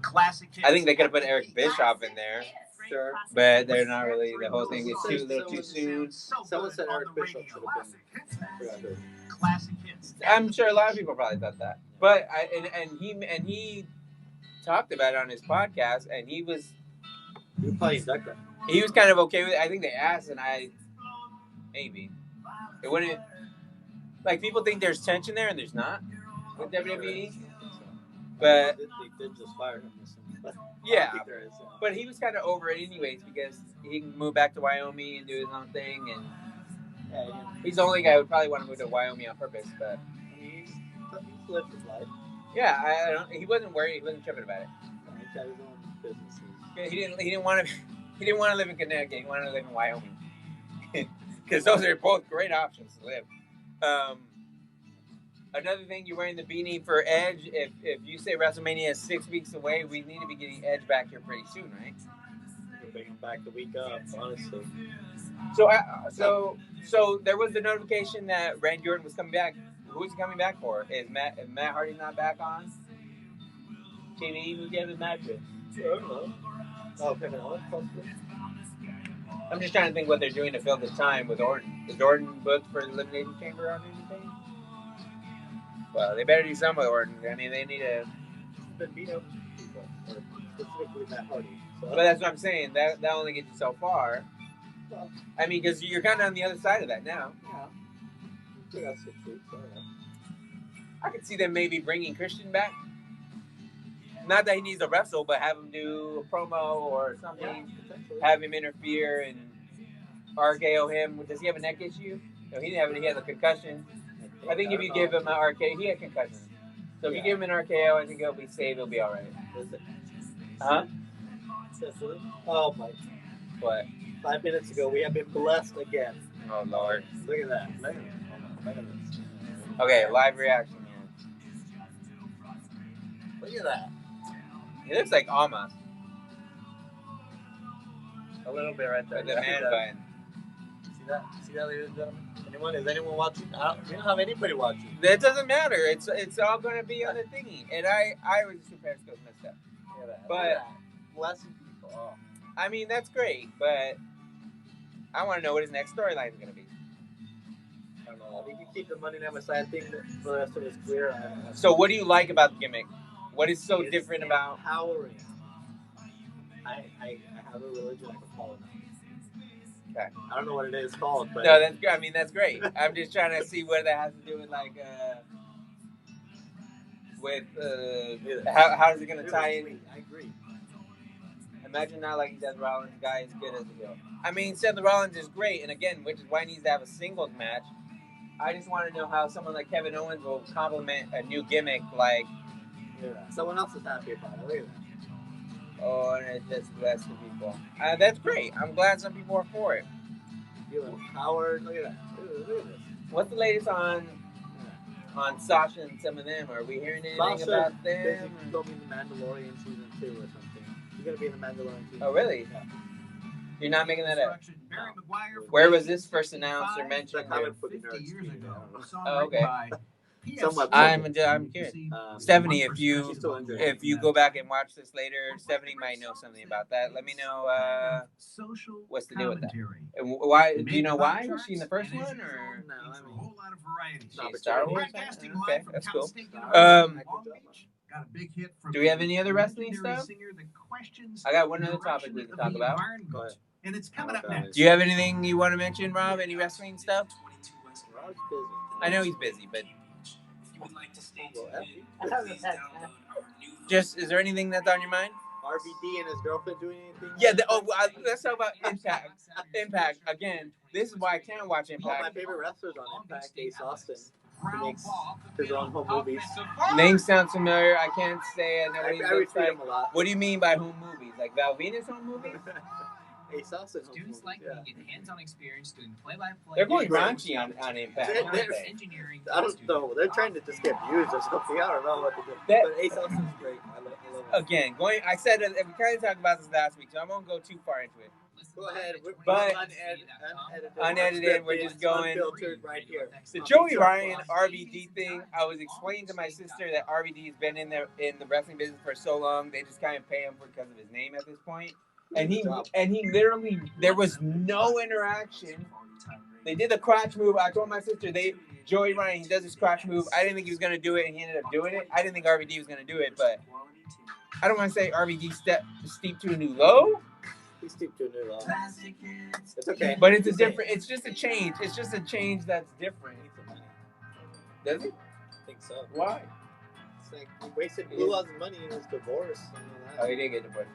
Classic hits. I think they could have put Eric Bischoff in there. Sure. But they're not really. The whole thing is a little too soon. Someone said Eric Bischoff should have been. Classic hits. I'm sure a lot of people probably thought that. But he talked about it on his podcast, and he was probably stuck there. He was kind of okay with it. I think they asked, and maybe it wouldn't. Like people think there's tension there, and there's not with WWE. But they did just fire him. Yeah, but he was kind of over it anyways because he can move back to Wyoming and do his own thing, and he's the only guy who would probably want to move to Wyoming on purpose. But he's lived his life. Yeah, he wasn't worried. He wasn't tripping about it. He's got his own businesses. Yeah, he didn't want to live in Connecticut. He wanted to live in Wyoming because those are both great options to live. Another thing, you're wearing the beanie for Edge. If you say WrestleMania is 6 weeks away, we need to be getting Edge back here pretty soon, right? We'll bring him back the week up, honestly. So there was the notification that Randy Orton was coming back. Who is he coming back for? Is Matt Hardy not back on TV? Who's getting the match with? I don't know. Oh, Kevin Owens, possibly. I'm just trying to think what they're doing to fill the time with Orton. Is Orton booked for the Elimination Chamber on anything? Well, they better do something with Orton. I mean, they need to. But beat up people, or specifically Matt Hardy. So. But that's what I'm saying. That only gets you so far. Well, I mean, because you're kind of on the other side of that now. Yeah. That's 6 weeks. I could see them maybe bringing Christian back. Not that he needs to wrestle, but have him do a promo or something. Yeah, have him interfere and RKO him. Does he have a neck issue? No, he didn't have it. He had a concussion. I think if you give him an RKO, he had concussion. So if you give him an RKO, I think he'll be safe. He'll be all right. Huh? Oh my! What? 5 minutes ago, we have been blessed again. Oh Lord! Look at that! Look at this. Okay, live reaction here. Look at that! He looks like Alma. A little bit right there. The man bun. See that? See that, ladies and gentlemen? Is anyone watching? We don't have anybody watching. That doesn't matter. It's all going to be on the thingy. And I was just Periscope messed up. But blessing people. Oh. I mean, that's great, but I want to know what his next storyline is going to be. I don't know. He can keep the Monday Night Messiah thing for the rest of his career. So what do you like about the gimmick? What is so It's different about? empowering? I have a religion I can follow now. Okay. I don't know what it is called, but No, that's. I mean, that's great. I'm just trying to see what that has to do with how is it gonna tie in? I agree. Imagine not liking Seth Rollins, guy as good as a heel. I mean, Seth Rollins is great, and again, which is why he needs to have a singles match. I just want to know how someone like Kevin Owens will complement a new gimmick like. Yeah. Someone else is happy about it. Look at that. Oh, and it's just less the people. That's great. I'm glad some people are for it. Feel empowered. Look at that. Look at this. What's the latest on Sasha and some of them? Are we hearing anything about them? Basically told me the Mandalorian season 2 or something. He's gonna be in the Mandalorian season 2. Oh, really? Yeah. You're not making that up. Barry Maguire. Where was this first announced or mentioned? I would put the 50 nerds years in ago. there. Oh, okay. Somewhat. I'm curious. Stephanie, if you She's still injured. go back and watch this later, Stephanie might know something about that. Let me know what's the deal with that. And why? Do you know why? Was she in the first one or? No, I mean, A whole lot of variety. She a Star Wars? Broadcasting Okay, live from that's Cal cool. State Um, University, Long Beach. Got a big hit from Do we have any other wrestling legendary stuff? singer that questions I got one the other topic we direction can talk of the about. environment. Go ahead. And it's coming up Okay. next. Do you have anything you want to mention, Rob? Any wrestling stuff? Rob's busy. I know he's busy, but Well, just is there anything that's on your mind? RVD and his girlfriend doing anything? Yeah. Let's talk about Impact. Impact again. This is why I can't watch All my Impact. favorite wrestlers on Impact, Ace Austin. He makes his own home movies. Name sounds familiar. I can't say I know I what he looks retweet like. him a lot. What do you mean by home movies? Like Val Venus home movies? Ace Austin home Students movies, like yeah. me get hands-on experience doing play-by-play. They're going Right. raunchy on Impact, They're- aren't they? Engineering. I don't know. They're trying to just get views or something. I don't know what to do. That- But Ace Austin's great. I love him. Again, I said that we kind of talked about this last week, so I won't go too far into it. Go ahead. But- Unedited, we're just going- unfiltered right here. The Joey Ryan RVD thing, I was explaining to my sister that RVD's been in the wrestling business for so long, they just kind of pay him because of his name at this point. And he literally, there was no interaction. They did the crotch move. I told my sister, Joey Ryan, he does his crotch move. I didn't think he was gonna do it, and he ended up doing it. I didn't think RVD was gonna do it, but I don't want to say RVD steeped to a new low. He's steeped to a new low. It's okay. But it's a different. It's just a change. It's just a change that's different. Does it? I think so. Why? It's like he wasted blew all his money in his divorce and all Oh, that. he did get divorced.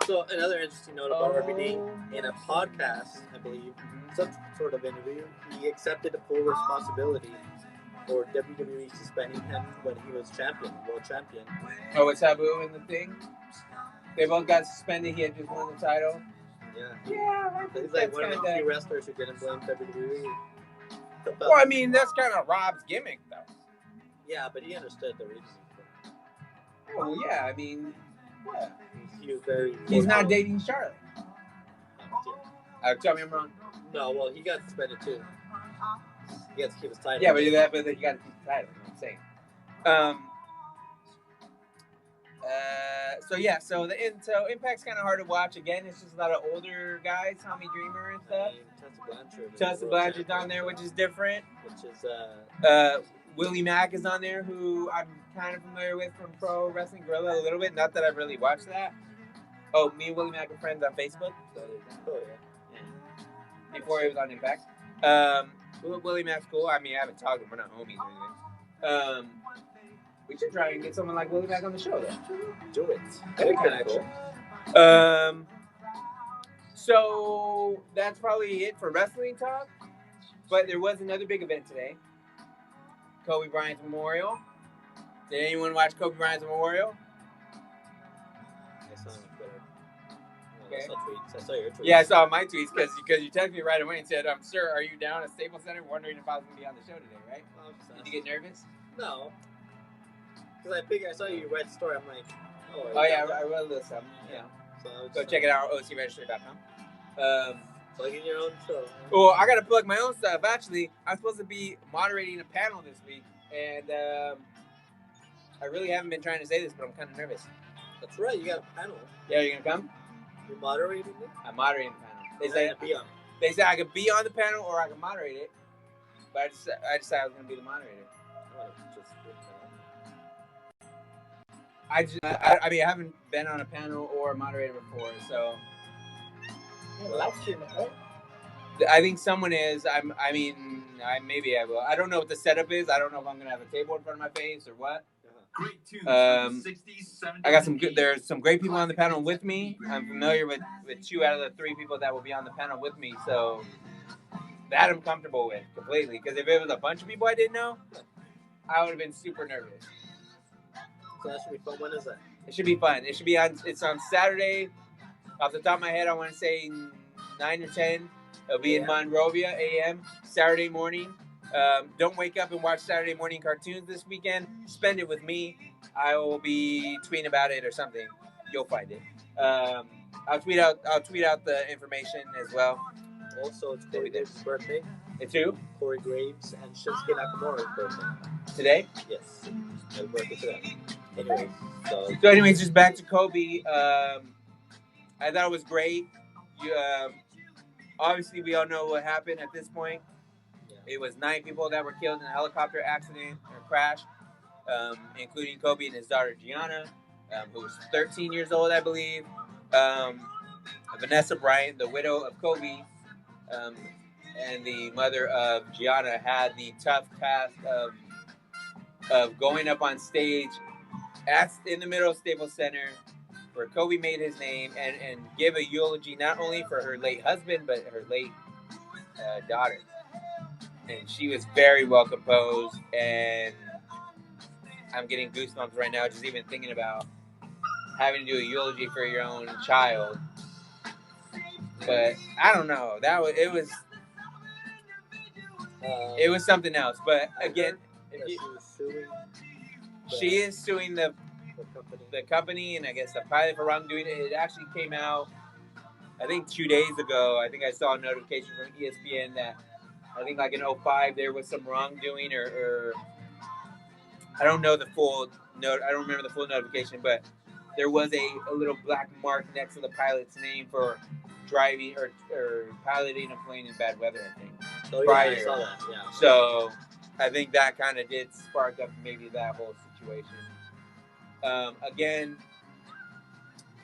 So another interesting note about RVD, in a podcast, I believe, some sort of interview, he accepted a full responsibility for WWE suspending him when he was world champion. Oh, with Sabu in the thing? They both got suspended. He had just won the title. Yeah. Yeah, I think He's like that's one of the kinda- few wrestlers who didn't blame WWE. Well, I mean, that's kind of Rob's gimmick, though. Yeah, but he understood the reason for it. Oh, yeah, I mean, yeah. He was very. He's not dating Charlotte. Tell me I'm wrong. No, well, he got suspended too. He has to keep his title. Yeah, but then you got to keep the title. I'm saying. So Impact's kind of hard to watch. Again, it's just a lot of older guys, Tommy Dreamer and stuff. Tessa Blanchard's on there, which is different. Which is Willie Mack is on there, who I'm kind of familiar with from Pro Wrestling Guerrilla a little bit. Not that I've really watched that. Oh, me and Willie Mack are friends on Facebook. So oh yeah. Before he was on Impact. Willie Mack's cool. I mean, I haven't talked to him. We're not homies or anything. We should try and get someone like Willie Mack on the show, though. Do it. That'd be kind of cool. So that's probably it for wrestling talk. But there was another big event today. Kobe Bryant's memorial. Did anyone watch Kobe Bryant's memorial? I saw him on Twitter. Okay. I saw tweets. I saw your tweets. Yeah, I saw my tweets because you texted me right away and said, "Sir, are you down at Staples Center wondering if I was going to be on the show today, right?" Did you get nervous? No. Because I saw you write the story. I'm like, Oh yeah, I wrote this. Yeah. So I was Go just check it out, ocregister.com. Plugging your own show. Well, I gotta plug my own stuff. Actually, I'm supposed to be moderating a panel this week, and I really haven't been trying to say this, but I'm kind of nervous. That's right. You got a panel. Yeah, you gonna come? You're moderating it. I'm moderating the panel. They say I could be on the panel or I can moderate it, but I decided I was gonna be the moderator. I mean, I haven't been on a panel or a moderator before, so Yeah, live stream it, right? I think someone is. I maybe I will. I don't know what the setup is. I don't know if I'm gonna have a table in front of my face or what. Great tunes Um, from the 60s, 70s, I got some and good. 80s. There's some great people on the panel with me. I'm familiar with 2 out of the 3 people that will be on the panel with me, so that I'm comfortable with completely. Because if it was a bunch of people I didn't know, I would have been super nervous. So that should be fun. When is that? It should be fun. It should be on. It's on Saturday. Off the top of my head, I want to say 9 or 10. It'll be in Monrovia, a.m. Saturday morning. Don't wake up and watch Saturday morning cartoons this weekend. Spend it with me. I will be tweeting about it or something. You'll find it. I'll tweet out the information as well. Also, it's Corey Graves' birthday. It's who? Corey Graves and Shinsuke Nakamura's birthday. Today? Yes. Happy birthday to them. Anyways, So anyways, just back to Kobe. I thought it was great. Obviously, we all know what happened at this point. It was 9 people that were killed in a helicopter accident or crash, including Kobe and his daughter Gianna, who was 13 years old, I believe. Vanessa Bryant, the widow of Kobe, and the mother of Gianna, had the tough task of going up on stage in the middle of Staples Center, where Kobe made his name, and give a eulogy not only for her late husband, but her late daughter. And she was very well composed, and I'm getting goosebumps right now just even thinking about having to do a eulogy for your own child. But I don't know. It was something else. But again, she is suing the company, and I guess the pilot for wrongdoing. It actually came out, I think 2 days ago. I think I saw a notification from ESPN that I think like in 2005 there was some wrongdoing, or I don't know the full note. I don't remember the full notification, but there was a little black mark next to the pilot's name for driving or piloting a plane in bad weather, I think. Oh, yeah, I saw that, yeah. So I think that kind of did spark up maybe that whole situation. Again,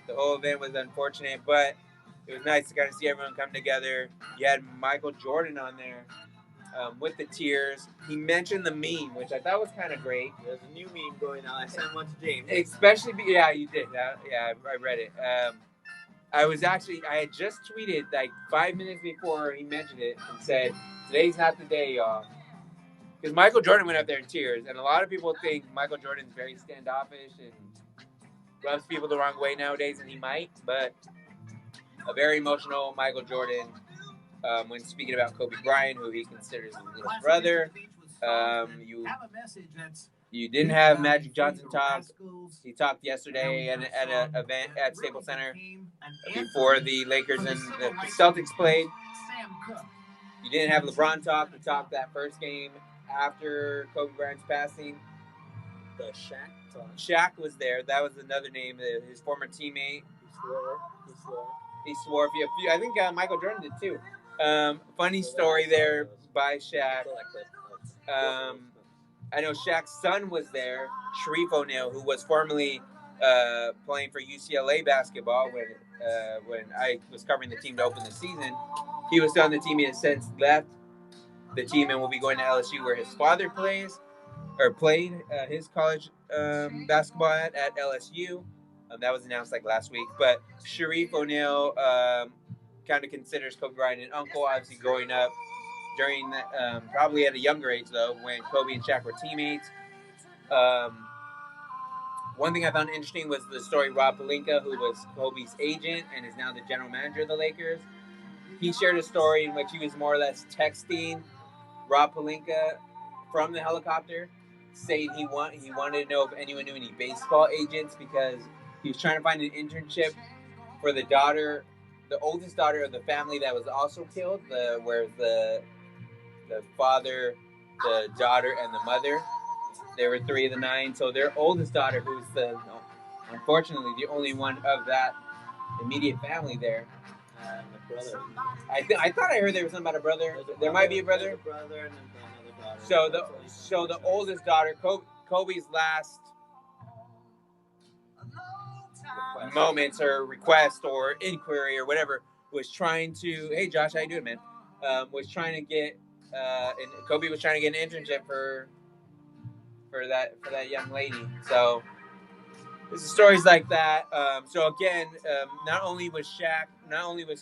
the whole event was unfortunate, but it was nice to kind of see everyone come together. You had Michael Jordan on there with the tears. He mentioned the meme, which I thought was kind of great. There's a new meme going on. I sent one to James. Especially, yeah, you did. Yeah, I read it. I had just tweeted like 5 minutes before he mentioned it and said, "Today's not the day, y'all." Because Michael Jordan went up there in tears, and a lot of people think Michael Jordan's very standoffish and rubs people the wrong way nowadays, and he might, but a very emotional Michael Jordan when speaking about Kobe Bryant, who he considers his little brother. You didn't have Magic Johnson talk. He talked yesterday at an event at Staples Center before the Lakers and the Celtics played. You didn't have LeBron talk to talk that first game after Kobe Bryant's passing. The Shaq talk. Shaq was there. That was another name. His former teammate. He swore. A few. I think Michael Jordan did too. Funny story there by Shaq. I know Shaq's son was there, Sharif O'Neal, who was formerly playing for UCLA basketball when I was covering the team to open the season. He was still on the team. He has since left the team and will be going to LSU, where his father played his college basketball at LSU. That was announced like last week. But Sharif O'Neal kind of considers Kobe Bryant an uncle, obviously growing up during that, probably at a younger age though, when Kobe and Shaq were teammates. One thing I found interesting was the story Rob Pelinka, who was Kobe's agent and is now the general manager of the Lakers. He shared a story in which he was more or less texting Rob Pelinka from the helicopter, saying he wanted to know if anyone knew any baseball agents, because he was trying to find an internship for the oldest daughter of the family that was also killed, where the father, the daughter, and the mother. There were 3 of the 9. So their oldest daughter, who's unfortunately the only one of that immediate family there. The brother. I thought I heard there was something about a brother. There might be a brother. There's a brother and another daughter. So the oldest daughter, Kobe's last moments or request or inquiry or whatever was trying to, hey Josh, how you doing, man? Was trying to get, and Kobe was trying to get an internship for that young lady. So there's stories like that. So again, not only was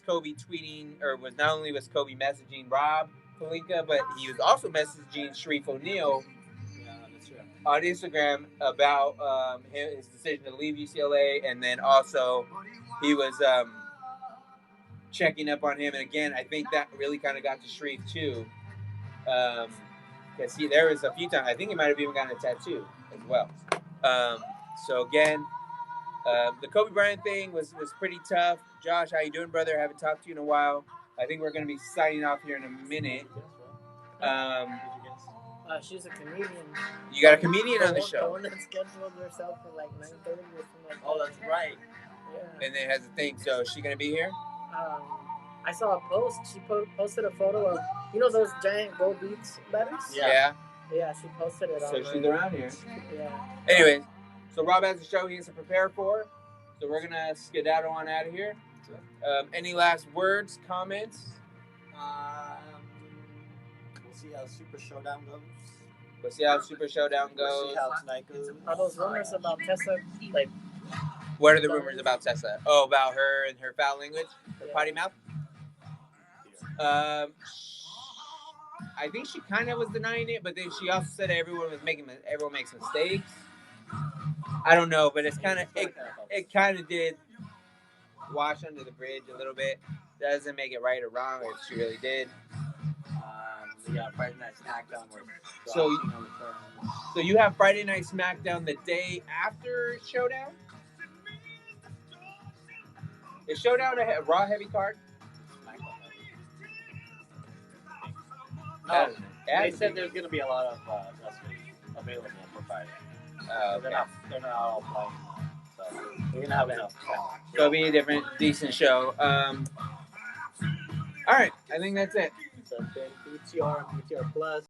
Kobe tweeting, or not only was Kobe messaging Rob Pelinka, but he was also messaging Sharif O'Neal on Instagram about his decision to leave UCLA, and then also he was checking up on him. And again, I think that really kind of got to Sharif too, because there was a few times I think he might have even gotten a tattoo as well. So again, the Kobe Bryant thing was pretty tough. Josh, how you doing, brother? I haven't talked to you in a while. I think we're going to be signing off here in a minute. She's a comedian. You got a comedian on the The show. one that scheduled herself for like 9:30 or something like that. Oh, that's right. Yeah. And then has a thing. So is she going to be here? I saw a post. She posted a photo of, those giant Go Beats letters? Yeah. Yeah, she posted it on. So she's around here. Yeah. Anyways, so Rob has a show he has to prepare for. So we're going to skedaddle on out of here. Any last words, comments? We'll see how Super Showdown goes. We'll see how Super Showdown We'll goes. see how tonight goes. Are those rumors about Tessa, like, What are the rumors about Tessa? Oh, about her and her foul language? Her potty mouth? I think she kind of was denying it, but then she also said everyone makes mistakes. I don't know, but it's kind of it kind of did wash under the bridge a little bit. Doesn't make it right or wrong if she really did. Friday Night SmackDown. So you have Friday Night SmackDown the day after Showdown? Is Showdown a Raw heavy card? They said there's going to be a lot of wrestlers available for Friday. Okay. They're not all playing, so we're going to have enough talent. So it'll be a decent show. All right, I think that's it. So it's been BTR Plus.